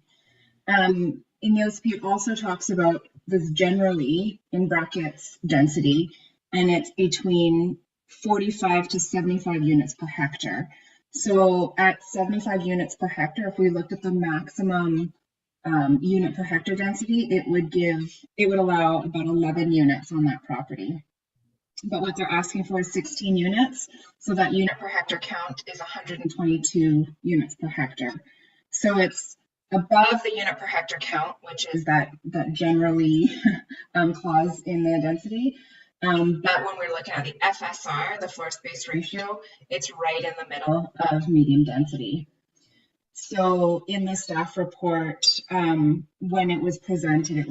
In the OCP, it also talks about this generally, in brackets, density, and it's between 45 to 75 units per hectare. So at 75 units per hectare, if we looked at the maximum unit per hectare density, it would allow about 11 units on that property. But what they're asking for is 16 units. So that unit per hectare count is 122 units per hectare. So it's above the unit per hectare count, which is that generally clause in the density. But when we're looking at the FSR, the floor space ratio, it's right in the middle of medium density. So in the staff report, when it was presented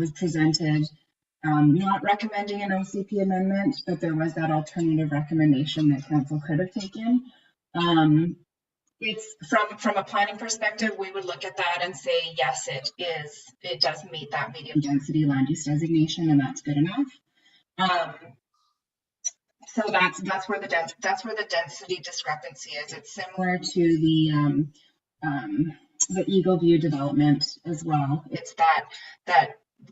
not recommending an OCP amendment, but there was that alternative recommendation that council could have taken. It's from a planning perspective, we would look at that and say, yes, it does meet that medium density land use designation, and that's good enough. So that's where the density discrepancy is. It's similar to the Eagle View development as well. It's that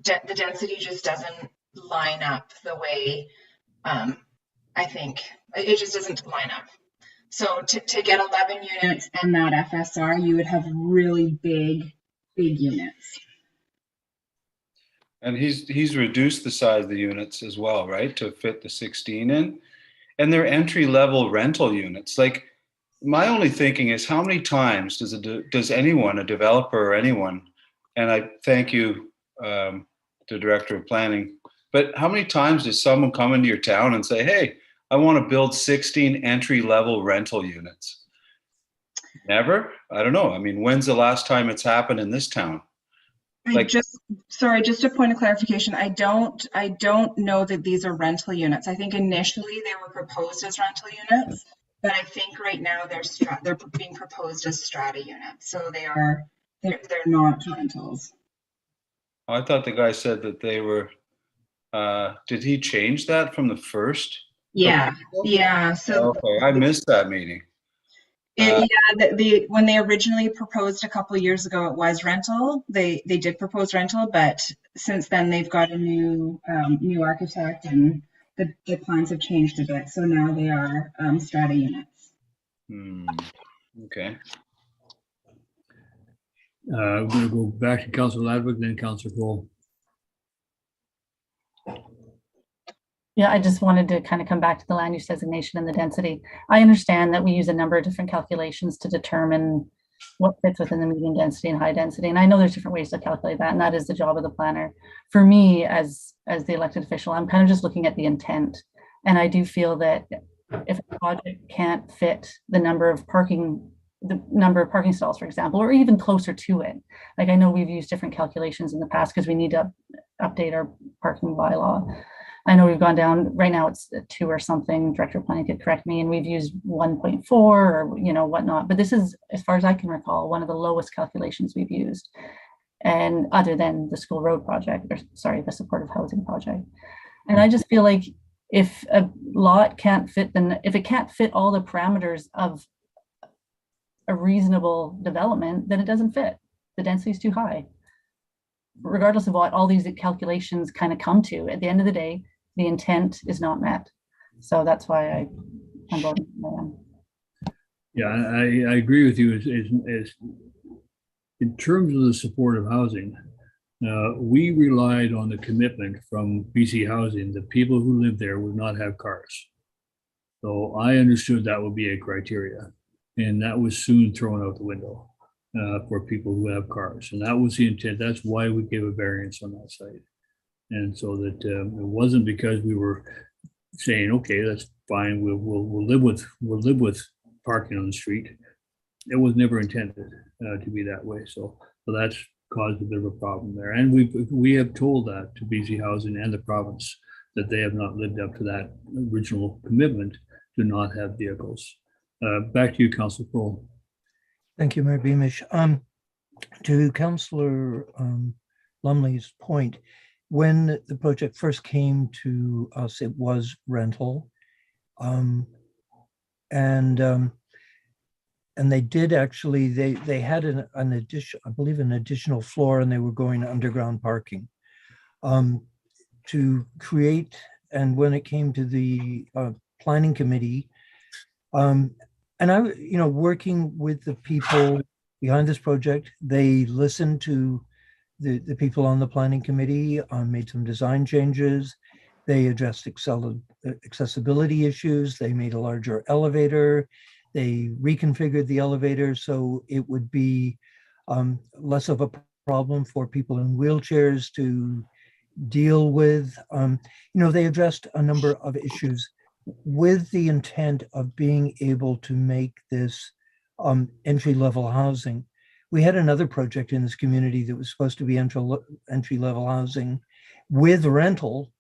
the density just doesn't line up the way I think it just doesn't line up. So to get 11 units and that FSR, you would have really big units. And he's reduced the size of the units as well, right, to fit the 16 in. And they're entry-level rental units. Like, my only thinking is, how many times does anyone, a developer or anyone, and I thank you, the director of planning, but how many times does someone come into your town and say, hey, I want to build 16 entry-level rental units? Never? I don't know. I mean, when's the last time it's happened in this town? Like, just a point of clarification. I don't know that these are rental units. I think initially they were proposed as rental units, but I think right now they're being proposed as strata units. So they're not rentals. I thought the guy said that they were, did he change that from the first? Yeah. So okay, I missed that meeting. When they originally proposed a couple of years ago, it was rental. They did propose rental, but since then they've got a new architect, and the plans have changed a bit. So now they are strata units. Okay. We're going to go back to Councillor Ladwick, then Councillor Cole. Yeah, I just wanted to kind of come back to the land use designation and the density. I understand that we use a number of different calculations to determine what fits within the medium density and high density. And I know there's different ways to calculate that, and that is the job of the planner. For me, as the elected official, I'm kind of just looking at the intent. And I do feel that if a project can't fit the number of parking stalls, for example, or even closer to it. Like, I know we've used different calculations in the past because we need to update our parking bylaw. I know we've gone down, right now it's 2 or something, Director of Planning could correct me, and we've used 1.4 or, whatnot. But this is, as far as I can recall, one of the lowest calculations we've used. And other than the school road project, the supportive housing project. And I just feel like if a lot can't fit, then if it can't fit all the parameters of a reasonable development, then it doesn't fit. The density is too high. Regardless of what all these calculations kind of come to, at the end of the day, the intent is not met. So that's why I'm voting for them. Yeah, I agree with you. As in terms of the supportive housing, we relied on the commitment from BC Housing that people who live there would not have cars. So I understood that would be a criteria, and that was soon thrown out the window for people who have cars. And that was the intent. That's why we gave a variance on that site. And so that it wasn't because we were saying, okay, that's fine, we'll live with parking on the street. It was never intended to be that way. So that's caused a bit of a problem there. And we have told that to BC Housing and the province that they have not lived up to that original commitment to not have vehicles. Back to you, Councillor Cole. Thank you, Mayor Beamish. To Councillor Lumley's point, when the project first came to us, it was rental. And they did actually, they had an addition, I believe an additional floor, and they were going underground parking to create. And when it came to the planning committee, and I, working with the people behind this project, they listened to the people on the planning committee, made some design changes. They addressed accessibility issues. They made a larger elevator. They reconfigured the elevator so it would be less of a problem for people in wheelchairs to deal with. They addressed a number of issues with the intent of being able to make this entry-level housing. We had another project in this community that was supposed to be entry-level housing with rental,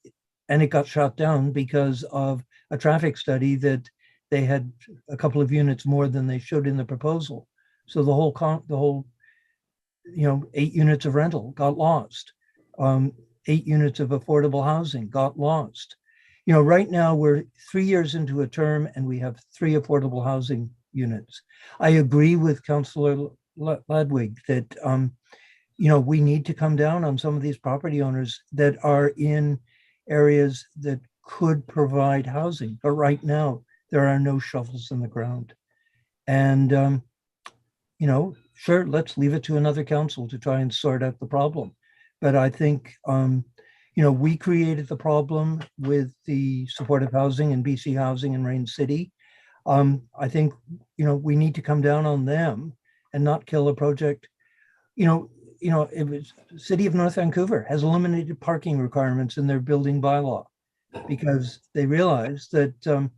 and it got shut down because of a traffic study that they had a couple of units more than they showed in the proposal. So the whole 8 units of rental got lost. 8 units of affordable housing got lost. Right now we're 3 years into a term and we have 3 affordable housing units. I agree with Councillor Ladwig that we need to come down on some of these property owners that are in areas that could provide housing, but right now there are no shovels in the ground. And sure, let's leave it to another council to try and sort out the problem. But I think, we created the problem with the supportive housing and BC Housing in Rain City. I think, we need to come down on them and not kill a project. It was City of North Vancouver has eliminated parking requirements in their building bylaw because they realize that,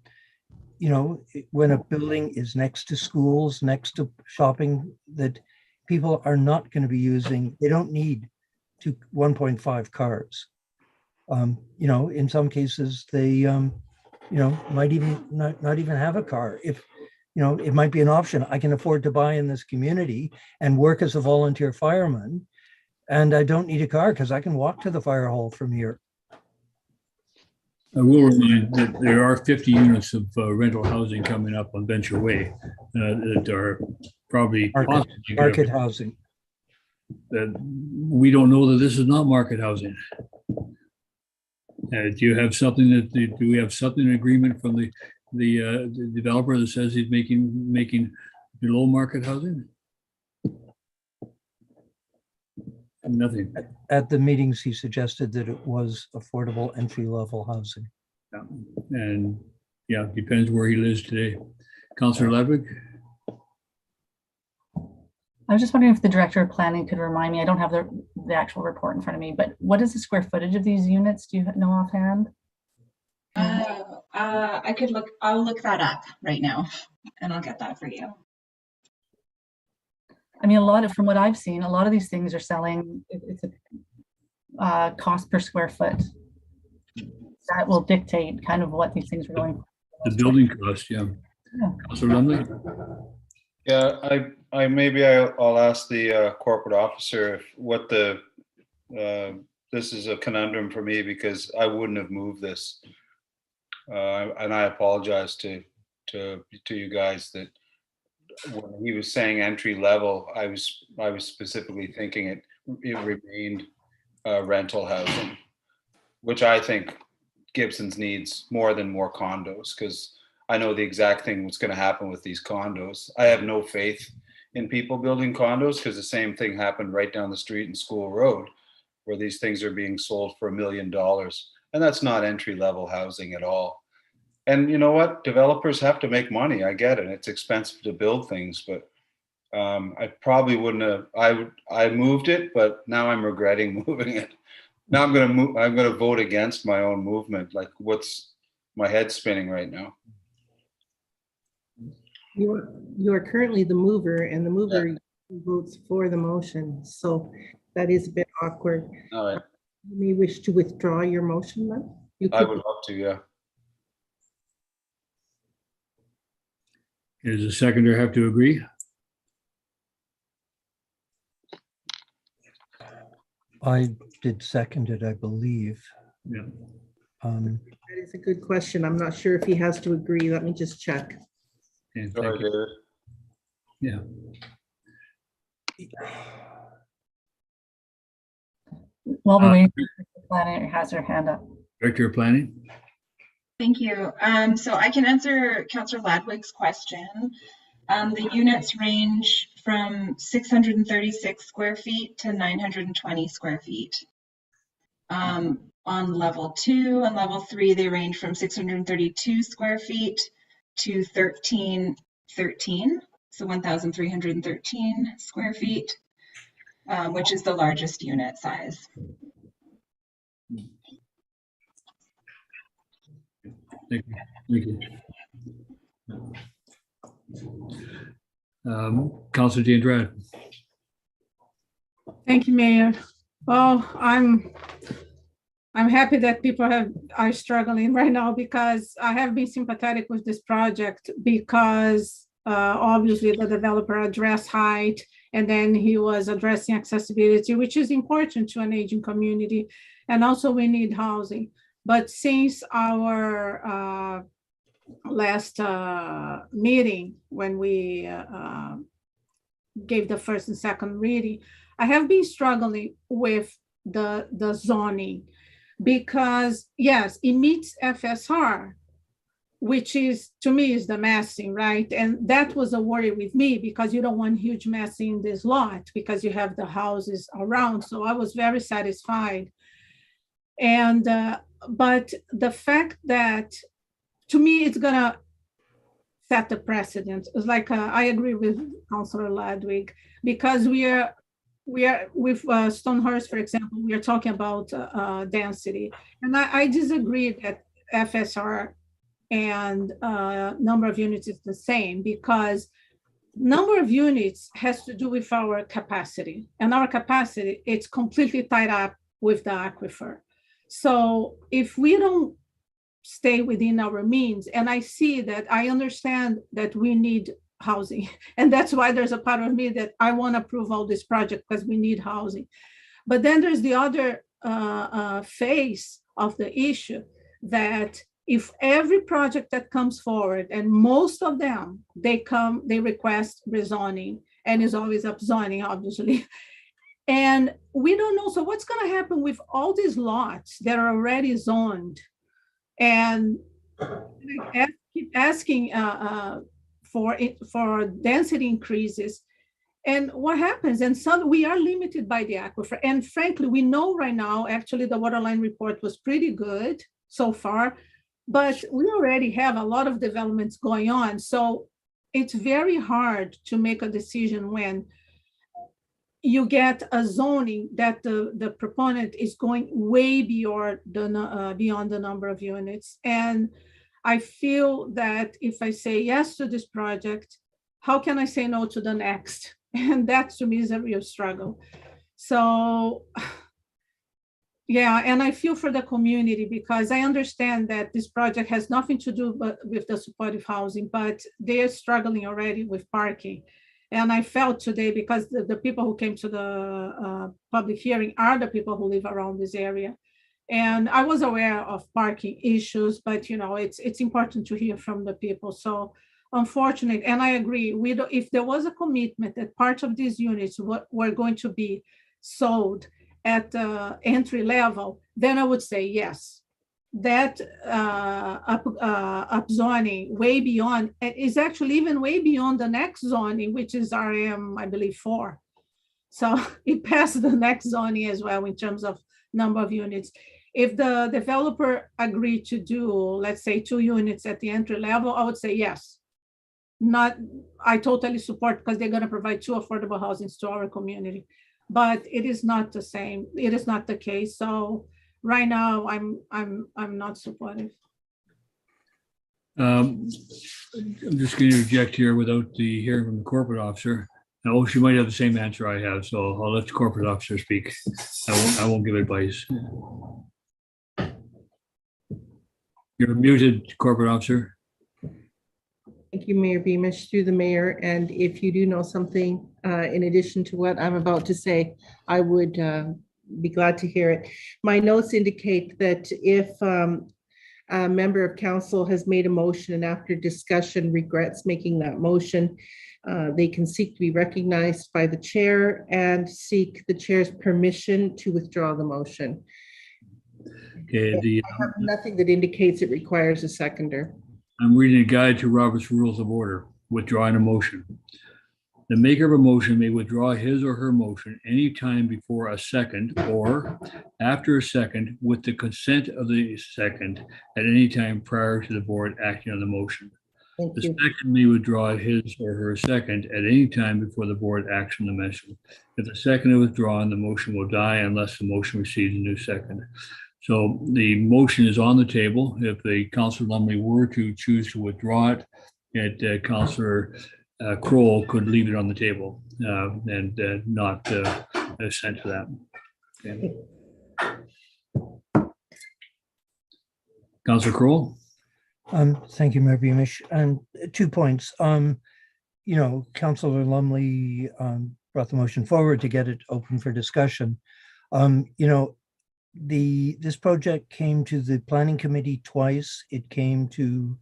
when a building is next to schools, next to shopping, that people are not going to be using, they don't need 1.5 cars. In some cases, they, might even not even have a car. If, it might be an option. I can afford to buy in this community and work as a volunteer fireman, and I don't need a car because I can walk to the fire hall from here. I will remind that there are 50 units of rental housing coming up on Venture Way that are probably market housing. That we don't know that this is not market housing. Do you have something that do we have something in agreement from the developer that says he's making below market housing? Nothing. At the meetings, he suggested that it was affordable entry-level housing. Yeah. And yeah, depends where he lives today. Councillor Ludwig? I was just wondering if the director of planning could remind me, I don't have the actual report in front of me, but what is the square footage of these units? Do you know offhand? I could look, I'll look that up right now and I'll get that for you. I mean, from what I've seen, a lot of these things are selling, it's a cost per square foot. That will dictate kind of what these things are going for. The building cost, yeah. Councillor Lumley? Yeah, I'll ask the corporate officer if what this is a conundrum for me because I wouldn't have moved this. And I apologize to you guys that when he was saying entry level, I was specifically thinking it remained rental housing, which I think Gibsons needs more than more condos because I know the exact thing what's going to happen with these condos. I have no faith in people building condos because the same thing happened right down the street in School Road where these things are being sold for $1 million. And that's not entry level housing at all. And you know what? Developers have to make money. I get it. It's expensive to build things, but I probably wouldn't have. I moved it, but now I'm regretting moving it. Now I'm going to vote against my own movement. Like, what's my head spinning right now? You are currently the mover, and the mover votes for the motion. So that is a bit awkward. All right. You may wish to withdraw your motion then. I would love to, yeah. Does the seconder have to agree? I did second it, I believe. Yeah. That is a good question. I'm not sure if he has to agree. Let me just check. Okay, Sorry, David. yeah. While we're waiting, the planner has her hand up. Director of Planning? Thank you. So I can answer Councillor Ladwig's question. The units range from 636 square feet to 920 square feet. On level 2 and level 3, they range from 632 square feet to 1313, so 1,313 square feet, which is the largest unit size. Thank you. Councillor D'Andrade. Thank you, Mayor. Well, I'm happy that people are struggling right now because I have been sympathetic with this project because obviously the developer addressed height and then he was addressing accessibility, which is important to an aging community. And also we need housing. But since our last meeting, when we gave the first and second reading, I have been struggling with the zoning because yes, it meets FSR, which is, to me, is the massing, right? And that was a worry with me because you don't want huge massing in this lot because you have the houses around. So I was very satisfied. And, but the fact that, to me, it's gonna set the precedent. It's like, I agree with Councillor Ladwig, because we are with Stonehurst, for example, we are talking about density. And I disagree that FSR and number of units is the same, because number of units has to do with our capacity, and our capacity, it's completely tied up with the aquifer. So if we don't stay within our means, and I see that, I understand that we need housing, and that's why there's a part of me that I want to approve all this project because we need housing. But then there's the other phase of the issue, that if every project that comes forward, and most of them, they request rezoning, and is always upzoning, obviously. And we don't know, so what's going to happen with all these lots that are already zoned? And keep asking for density increases. And what happens? And some, we are limited by the aquifer. And frankly, we know right now, actually, the waterline report was pretty good so far, but we already have a lot of developments going on. So it's very hard to make a decision when you get a zoning that the proponent is going way beyond the number of units. And I feel that if I say yes to this project, how can I say no to the next? And that, to me, is a real struggle. So yeah, and I feel for the community, because I understand that this project has nothing to do with the supportive housing, but they are struggling already with parking. And I felt today, because the people who came to the public hearing are the people who live around this area. And I was aware of parking issues, but it's important to hear from the people. So unfortunate, and I agree, if there was a commitment that part of these units were going to be sold at entry level, then I would say yes. That upzoning way beyond is actually even way beyond the next zoning, which is RM, I believe, 4. So it passed the next zoning as well in terms of number of units. If the developer agreed to do, let's say, 2 units at the entry level, I would say yes. I totally support, because they're going to provide 2 affordable housings to our community. But it is not the same. It is not the case. So right now, I'm not supportive. I'm just going to interject here without the hearing from the corporate officer. Now, she might have the same answer I have, so I'll let the corporate officer speak. I won't give advice. You're muted, corporate officer. Thank you, Mayor Beamish, through the mayor. And if you do know something in addition to what I'm about to say, I would be glad to hear it. My notes indicate that if a member of council has made a motion and after discussion regrets making that motion, they can seek to be recognized by the chair and seek the chair's permission to withdraw the motion. Okay, I have nothing that indicates it requires a seconder. I'm reading a guide to Robert's Rules of Order, withdrawing a motion. The maker of a motion may withdraw his or her motion any time before a second or after a second with the consent of the second at any time prior to the board acting on the motion. Thank The you. second may withdraw his or her second at any time before the board acts on the motion. If the second is withdrawn, the motion will die unless the motion receives a new second. So the motion is on the table. If the Councillor Lumley were to choose to withdraw it, Councillor Kroll could leave it on the table and not assent to that. Okay. Councillor Kroll? Thank you, Mayor Beamish. And 2 points. Councillor Lumley brought the motion forward to get it open for discussion. This project came to the planning committee twice. It came to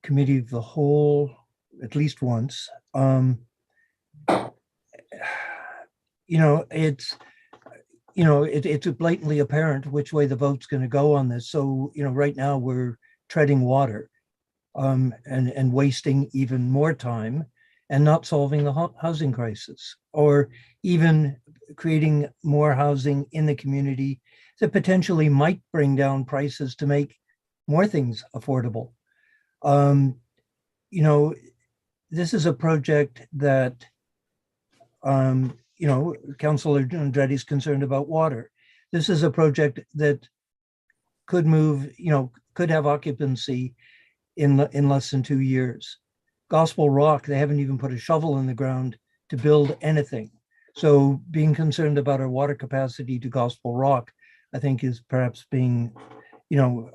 committee of the whole at least once. It's blatantly apparent which way the vote's going to go on this. So right now we're treading water. and wasting even more time and not solving the housing crisis, or even creating more housing in the community that potentially might bring down prices to make more things affordable. You know, this is a project that, you know, Councillor Andretti is concerned about water. This is a project that could move, you know, could have occupancy in less than 2 years. Gospel Rock, they haven't even put a shovel in the ground to build anything. So being concerned about our water capacity to Gospel Rock, I think is perhaps being, you know,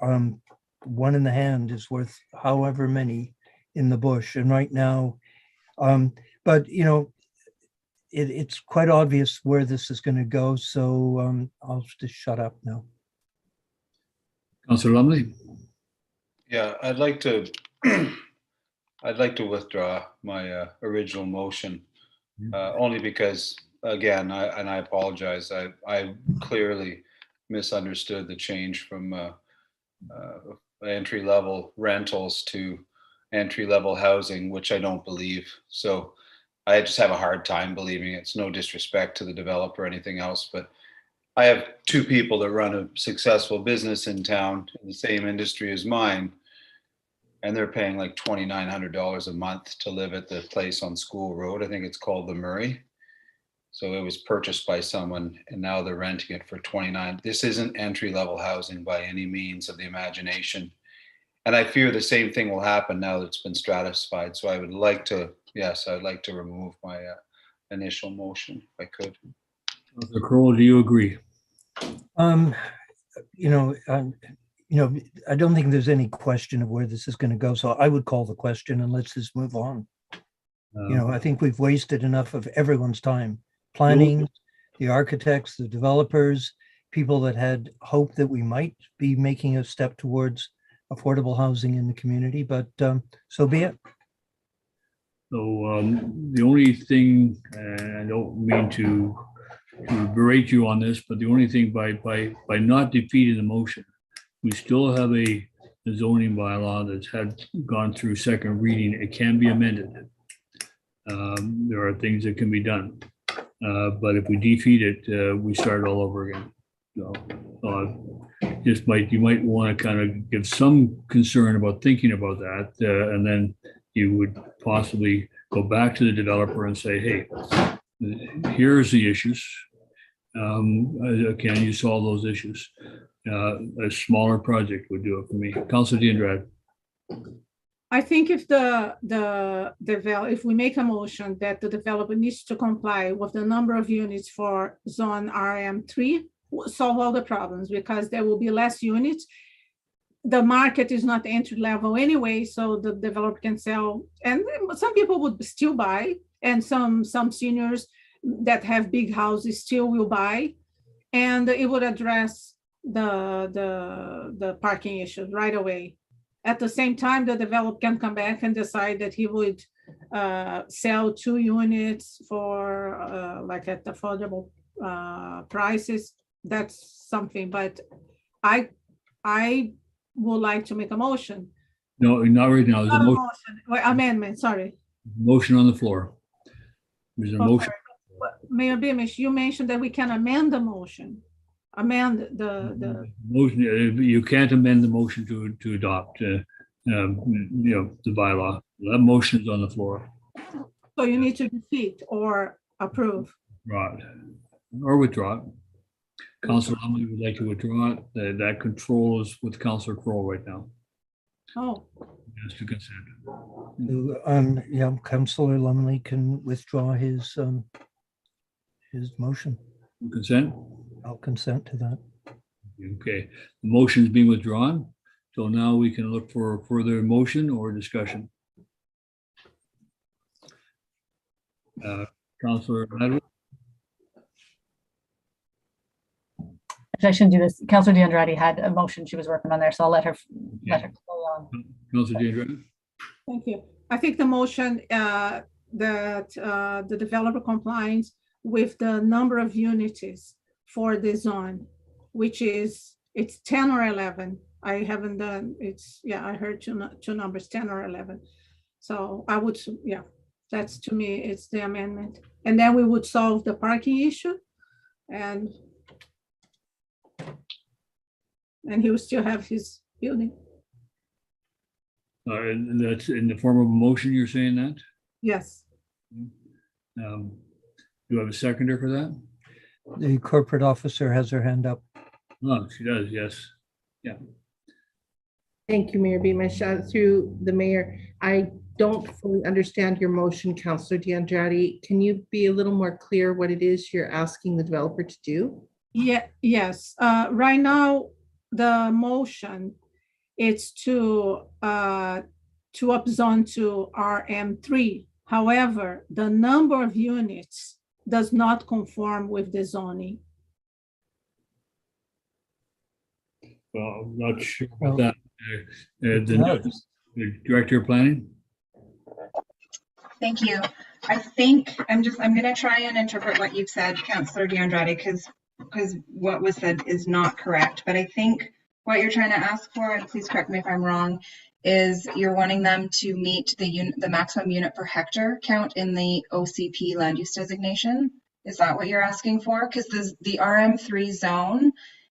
one in the hand is worth however many in the bush. And right now, but you know, it's quite obvious where this is going to go. So I'll just shut up now. Councillor Lumley. Yeah, I'd like to withdraw my original motion, only because, again, I apologize. I clearly misunderstood the change from entry-level rentals to entry-level housing, which I don't believe. So I just have a hard time believing it. It's no disrespect to the developer or anything else, but I have two people that run a successful business in town in the same industry as mine, and they're paying like $2,900 a month to live at the place on School Road. I think it's called the Murray. So it was purchased by someone and now they're renting it for $29,000. This isn't entry-level housing by any means of the imagination. And I fear the same thing will happen now that it's been stratified. So I would like to, yes, I'd like to remove my initial motion if I could. Councillor Crowell, do you agree? You know, I don't think there's any question of where this is going to go. So I would call the question and let's just move on. You know, I think we've wasted enough of everyone's time. Planning, the architects, the developers, people that had hope that we might be making a step towards affordable housing in the community, but so be it. So the only thing, and I don't mean to berate you on this, but the only thing by not defeating the motion, we still have a zoning bylaw that's gone through second reading. It can be amended. There are things that can be done, but if we defeat it, we start all over again. So you might want to kind of give some concern about thinking about that, and then you would possibly go back to the developer and say, hey, here's the issues. Can you solve those issues? A smaller project would do it for me. Councillor D'Andrade. I think if if we make a motion that the developer needs to comply with the number of units for zone RM3, solve all the problems because there will be less units. The market is not entry level anyway, so the developer can sell, and some people would still buy, and some seniors that have big houses still will buy, and it would address the parking issues right away. At the same time, the developer can come back and decide that he would sell 2 units for like at affordable prices. That's something, but I would like to make a motion. No, not right now. There's a motion. Well, amendment, sorry. Motion on the floor. There's a motion. Mayor Beamish, you mentioned that we can amend the motion. Amend the motion. You can't amend the motion to adopt you know, the bylaw. That motion is on the floor. So you need to defeat or approve. Right. Or withdraw it. Councillor Lumley would like to withdraw it. That control is with Councillor Crowell right now. Oh. Yes, to consent. Yeah, Councillor Lumley can withdraw his motion. Consent? I'll consent to that. Okay, the motion is being withdrawn. So now we can look for further motion or discussion. Councillor Edwards? I shouldn't do this. Councillor D'Andrade had a motion she was working on there, so I'll let her carry on. Councillor D'Andrade? Thank you. I think the motion that the developer complies with the number of units for the zone, which is it's 10 or 11. I haven't done, I heard two numbers, 10 or 11. So I would, that's to me, it's the amendment. And then we would solve the parking issue and he will still have his building. And that's in the form of a motion, you're saying that? Yes. Do you have a seconder for that? The corporate officer has her hand up. Oh, she does, yes. Yeah. Thank you, Mayor Beamish. Through the mayor, I don't fully understand your motion, Councillor DeAndrade. Can you be a little more clear what it is you're asking the developer to do? Yes. Right now, the motion is to upzone to RM3. However, the number of units does not conform with the zoning. Well, I'm not sure about that. The Director of Planning? Thank you. I think I'm going to try and interpret what you've said, Councillor DeAndrade, because what was said is not correct. But I think what you're trying to ask for, and please correct me if I'm wrong, is you're wanting them to meet the maximum unit per hectare count in the OCP land use designation. Is that what you're asking for? Because the RM3 zone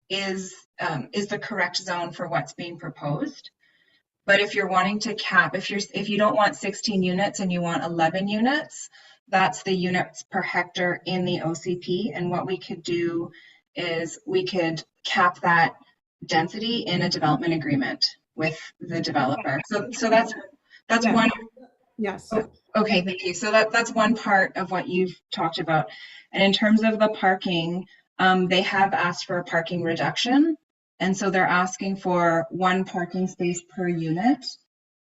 is the correct zone for what's being proposed. But if you're wanting to cap, if you don't want 16 units and you want 11 units, that's the units per hectare in the OCP. And what we could do is we could cap that density in a development agreement with the developer. So that's one. Yes. Okay, thank you. So that's one part of what you've talked about. And in terms of the parking, they have asked for a parking reduction. And so they're asking for 1 parking space per unit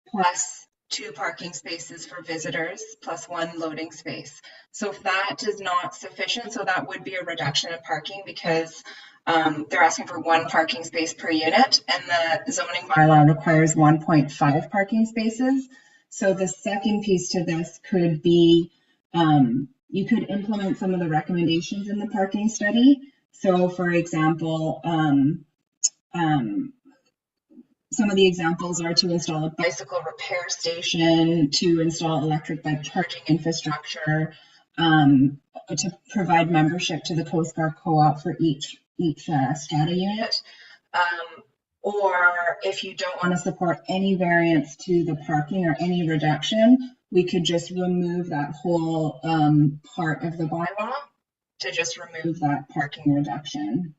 plus 2 parking spaces for visitors plus 1 loading space. So if that is not sufficient, so that would be a reduction in parking because they're asking for 1 parking space per unit and the zoning bylaw requires 1.5 parking spaces. So the second piece to this could be you could implement some of the recommendations in the parking study. So for example, some of the examples are to install a bicycle repair station, to install electric bike charging infrastructure, to provide membership to the Coast Guard Co-op for each strata unit. Or if you don't want to support any variance to the parking or any reduction, we could just remove that whole part of the bylaw to just remove that parking reduction.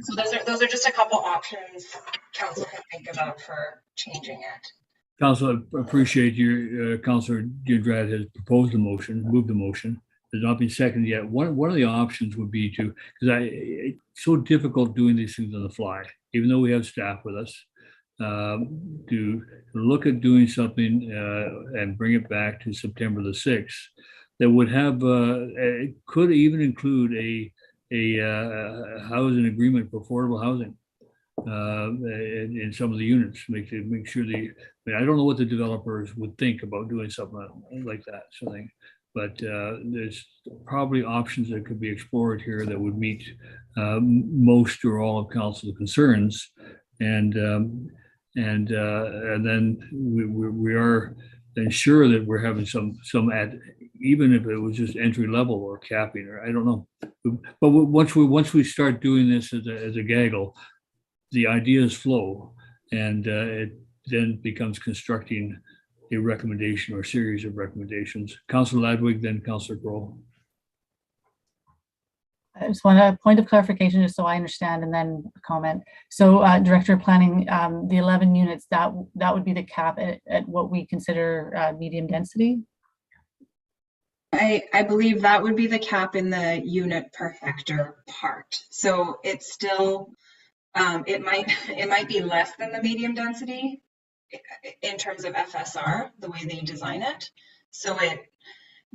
So those are just a couple options council can think about for changing it. Council, I appreciate your Councillor DeAndrade has proposed a motion, moved the motion. Has not been seconded yet. One of the options would be to, because it's so difficult doing these things on the fly, even though we have staff with us, to look at doing something and bring it back to September the 6th that would have, it could even include a housing agreement for affordable housing in some of the units, make sure I don't know what the developers would think about doing something like that sort of thing, but there's probably options that could be explored here that would meet most or all of council's concerns, and then we are ensure that we're having some even if it was just entry level or capping, or I don't know. But once we start doing this as a gaggle, the ideas flow, and it then becomes constructing a recommendation or a series of recommendations. Councillor Ladwig, then Councillor Grohl. I just want a point of clarification, just so I understand, and then a comment. So, Director of Planning, the 11 units, that would be the cap at what we consider medium density? I believe that would be the cap in the unit per hectare part. So it's still, it might be less than the medium density in terms of FSR, the way they design it. So I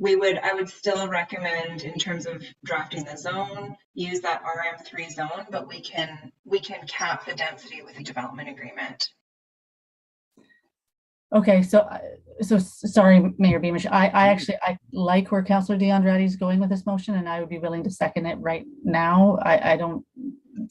would still recommend, in terms of drafting the zone, use that RM3 zone, but we can cap the density with a development agreement. Okay, so sorry, Mayor Beamish. I like where Councillor DeAndrade is going with this motion, and I would be willing to second it right now. I don't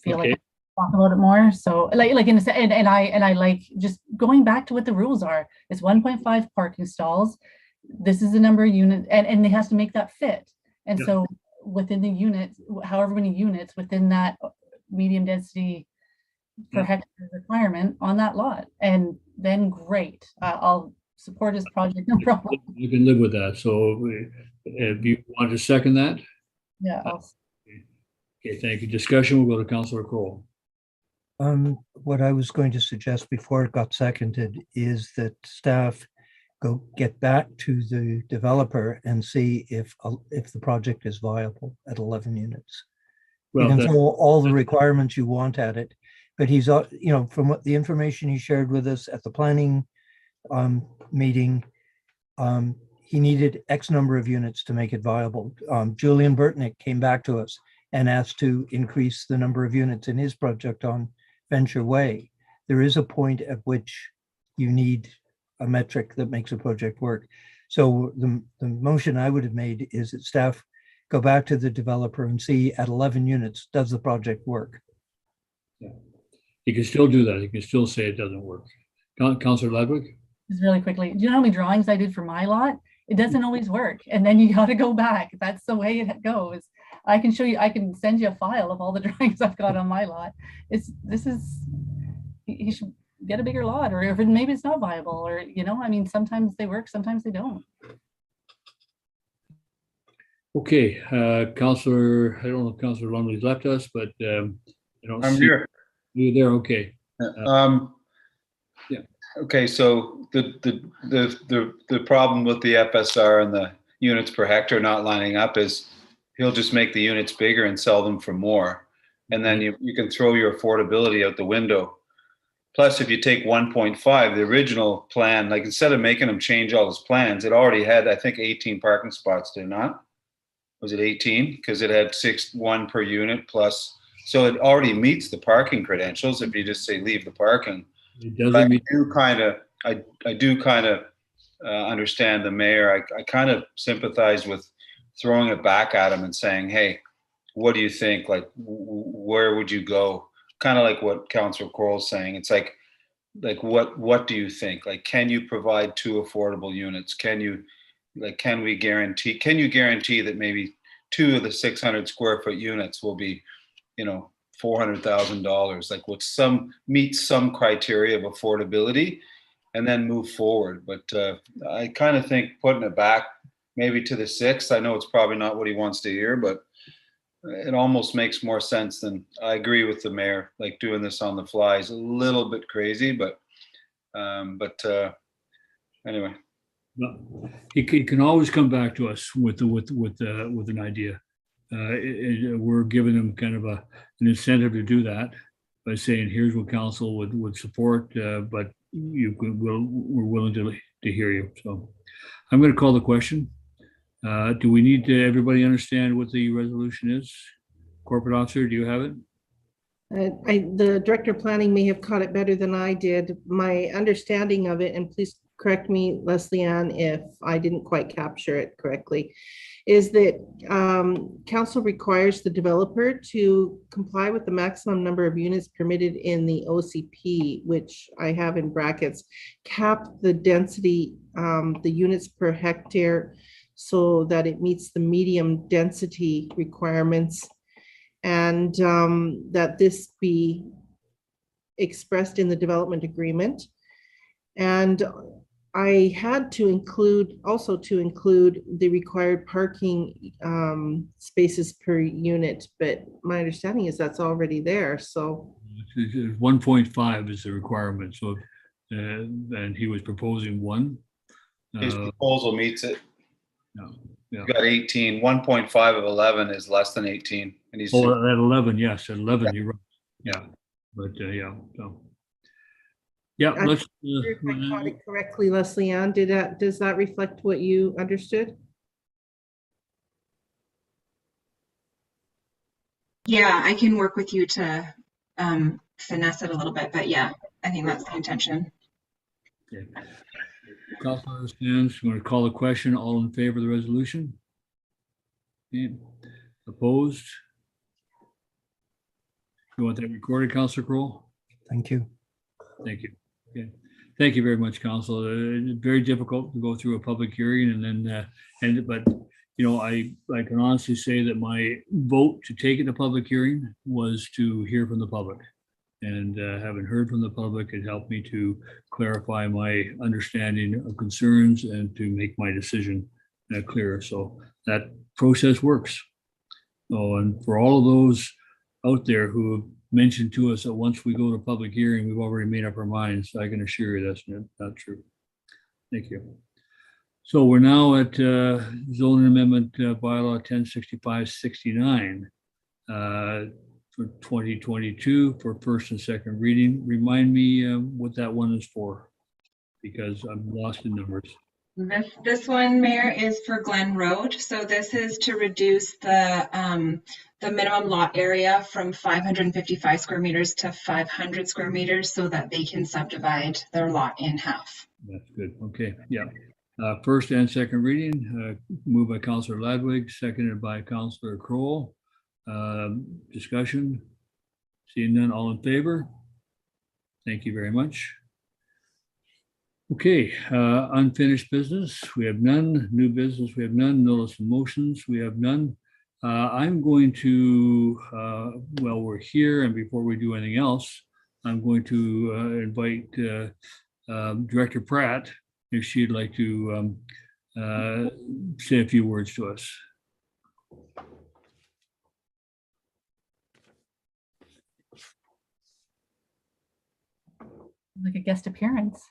feel like talk about it more. So like in a, and I like just going back to what the rules are. It's 1.5 parking stalls. This is the number of units, and it has to make that fit. And so within the units, however many units within that medium density per hectare requirement on that lot, and then great. I'll support his project, no problem. You can live with that. So if you want to second that? Yeah. Okay, thank you. Discussion, we'll go to Councillor Cole. What I was going to suggest before it got seconded is that staff go get back to the developer and see if the project is viable at 11 units. You can throw all the requirements you want at it, but he's, from what the information he shared with us at the planning meeting, he needed X number of units to make it viable. Julian Burtnick came back to us and asked to increase the number of units in his project on Venture Way. There is a point at which you need a metric that makes a project work. So the motion I would have made is that staff go back to the developer and see at 11 units, does the project work? Yeah. You can still do that. You can still say it doesn't work. Councillor Ludwig? Just really quickly, do you know how many drawings I did for my lot? It doesn't always work. And then you got to go back. That's the way it goes. I can show you, I can send you a file of all the drawings I've got on my lot. He should get a bigger lot, or if maybe it's not viable, or, sometimes they work, sometimes they don't. Okay, Councillor, I don't know if Councillor Lumley's left us, but I'm here. You're there, okay. Yeah. Okay, so the problem with the FSR and the units per hectare not lining up is he'll just make the units bigger and sell them for more. And then you can throw your affordability out the window. Plus, if you take 1.5, the original plan, like instead of making him change all his plans, it already had, I think, 18 parking spots, did it not? Was it 18? Because it had 1 per unit plus. So it already meets the parking credentials if you just say leave the parking. It doesn't mean I do kind of understand the mayor. I kind of sympathize with throwing it back at him and saying, hey, what do you think? Like, where would you go? Kind of like what Councillor Corl's saying. It's like what do you think? Like, can you provide 2 affordable units? Can you guarantee that maybe 2 of the 600 square foot units will be, $400,000? Like, meet some criteria of affordability, and then move forward. But I kind of think putting it back maybe to the 6th. I know it's probably not what he wants to hear, but it almost makes more sense than, I agree with the mayor, like doing this on the fly is a little bit crazy, but anyway. No, he can always come back to us with an idea. We're giving him kind of an incentive to do that by saying, here's what council would support, but we're willing to hear you. So I'm going to call the question. Do we need to everybody understand what the resolution is? Corporate officer, do you have it? The director of planning may have caught it better than I did. My understanding of it, and please correct me, Leslie Ann, if I didn't quite capture it correctly, is that council requires the developer to comply with the maximum number of units permitted in the OCP, which I have in brackets, cap the density, the units per hectare, so that it meets the medium density requirements, and that this be expressed in the development agreement. And I had to include the required parking spaces per unit, but my understanding is that's already there. So 1.5 is the requirement. So and he was proposing 1. His proposal meets it. No, yeah. You got 18. 1.5 of 11 is less than 18. And he's at 11, yes, at 11, you're right. Yeah, but yeah. So yeah, let's. If I caught it correctly, Leslie Ann, does that reflect what you understood? Yeah, I can work with you to finesse it a little bit, but yeah, I think that's the intention. Okay. Councilor stands. I'm going to call the question. All in favor of the resolution? Okay. Opposed? You want that recorded, Councillor Kroll? Thank you. Thank you. Okay. Thank you very much, Council. Very difficult to go through a public hearing and then, but, you know, I can honestly say that my vote to take it to public hearing was to hear from the public. And having heard from the public, it helped me to clarify my understanding of concerns and to make my decision clearer. So that process works. Oh, and for all of those out there who have mentioned to us that once we go to public hearing, we've already made up our minds, I can assure you that's not true. Thank you. So we're now at zoning amendment bylaw 1065-69 for 2022 for first and second reading. Remind me what that one is for, because I'm lost in numbers. This one, Mayor, is for Glen Road. So this is to reduce the minimum lot area from 555 square meters to 500 square meters so that they can subdivide their lot in half. That's good. Okay. Yeah. First and second reading, moved by Councillor Ladwig, seconded by Councillor Kroll. Discussion. Seeing none, all in favor? Thank you very much. Okay, unfinished business, we have none. New business, we have none. Notice of motions, we have none. I'm going to, well, we're here, and before we do anything else, I'm going to invite Director Pratt, if she'd like to say a few words to us. Like a guest appearance.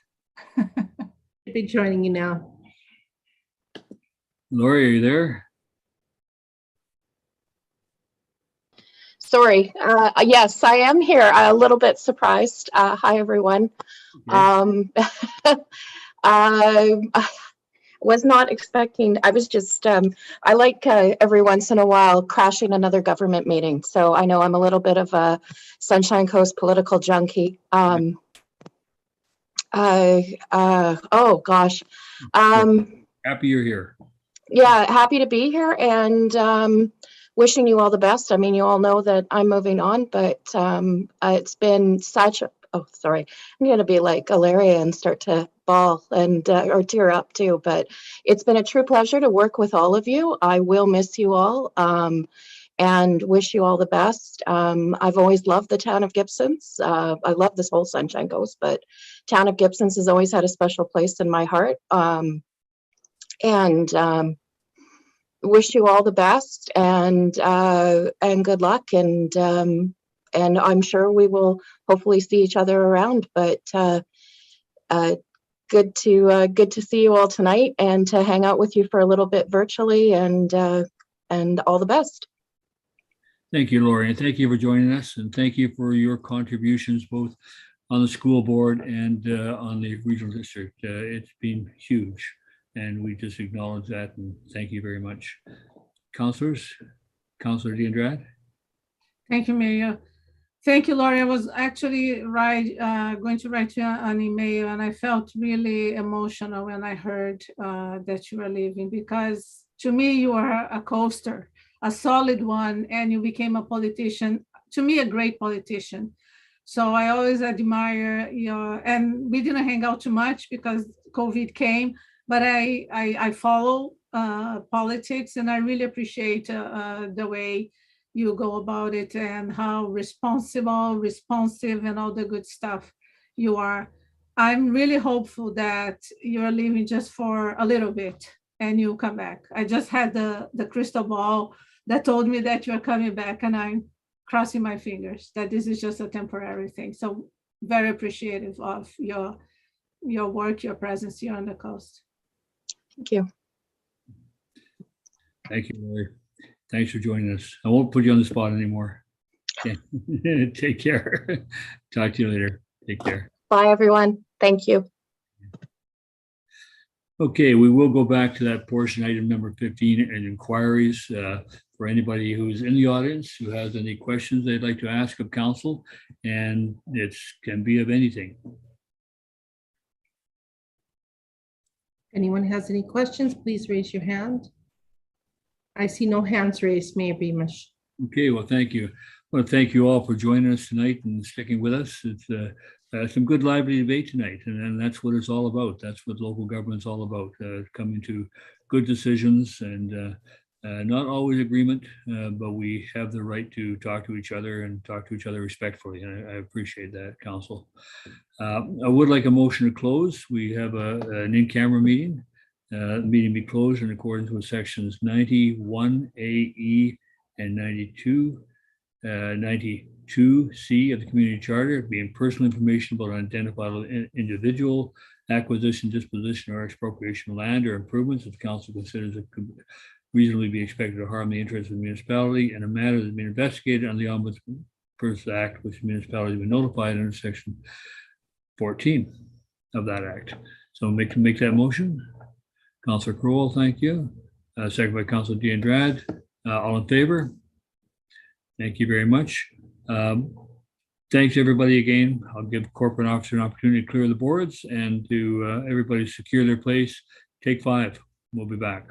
I'll be joining you now. Lori, are you there? Sorry. Yes, I am here. A little bit surprised. Hi, everyone. Okay. I was not expecting, I was just, I like every once in a while crashing another government meeting. So I know I'm a little bit of a Sunshine Coast political junkie. Oh gosh. Happy you're here. Yeah, happy to be here and wishing you all the best. I mean, you all know that I'm moving on, but it's been such a, oh, sorry, I'm going to be like Ilaria and start to bawl and or tear up too, but it's been a true pleasure to work with all of you. I will miss you all and wish you all the best. I've always loved the town of Gibsons. I love this whole Sunshine Coast, but town of Gibsons has always had a special place in my heart. Wish you all the best and good luck, and I'm sure we will hopefully see each other around. But good to see you all tonight and to hang out with you for a little bit virtually, and all the best. Thank you, Lori, and thank you for joining us, and thank you for your contributions both on the school board and on the regional district. It's been huge. And we just acknowledge that and thank you very much. Councillors, Councillor D'Andrade. Thank you, Mayor. Thank you, Laurie. I was actually going to write you an email, and I felt really emotional when I heard that you were leaving, because to me, you are a coaster, a solid one, and you became a politician, to me, a great politician. So I always admire your, and we didn't hang out too much because COVID came, but I follow politics, and I really appreciate the way you go about it and how responsive, and all the good stuff you are. I'm really hopeful that you're leaving just for a little bit and you'll come back. I just had the crystal ball that told me that you're coming back, and I'm crossing my fingers that this is just a temporary thing. So very appreciative of your work, your presence here on the coast. Thank you. Thank you, Lori. Thanks for joining us. I won't put you on the spot anymore. Okay. Take care. Talk to you later. Take care. Bye, everyone. Thank you. Okay, we will go back to that portion, item number 15, and inquiries. For anybody who's in the audience who has any questions they'd like to ask of council, and it can be of anything. Anyone has any questions, please raise your hand. I see no hands raised, Mayor Beamish. Okay, well, thank you. Well, thank you all for joining us tonight and sticking with us. It's some good lively debate tonight, and that's what it's all about. That's what local government's all about, coming to good decisions and not always agreement, but we have the right to talk to each other and talk to each other respectfully. And I appreciate that, Council. I would like a motion to close. We have an in-camera meeting. The meeting be closed in accordance with sections 91AE and 92C of the Community Charter, being personal information about an identifiable individual, acquisition, disposition, or expropriation of land or improvements if the council considers it could reasonably be expected to harm the interests of the municipality, and a matter that has been investigated under the Ombudsman Act, which the municipality has been notified under section 14 of that act. So make that motion. Councillor Crowell, thank you. Second by Councillor D'Andrade. All in favor? Thank you very much. Thanks everybody again. I'll give corporate officer an opportunity to clear the boards and to everybody secure their place. Take 5. We'll be back.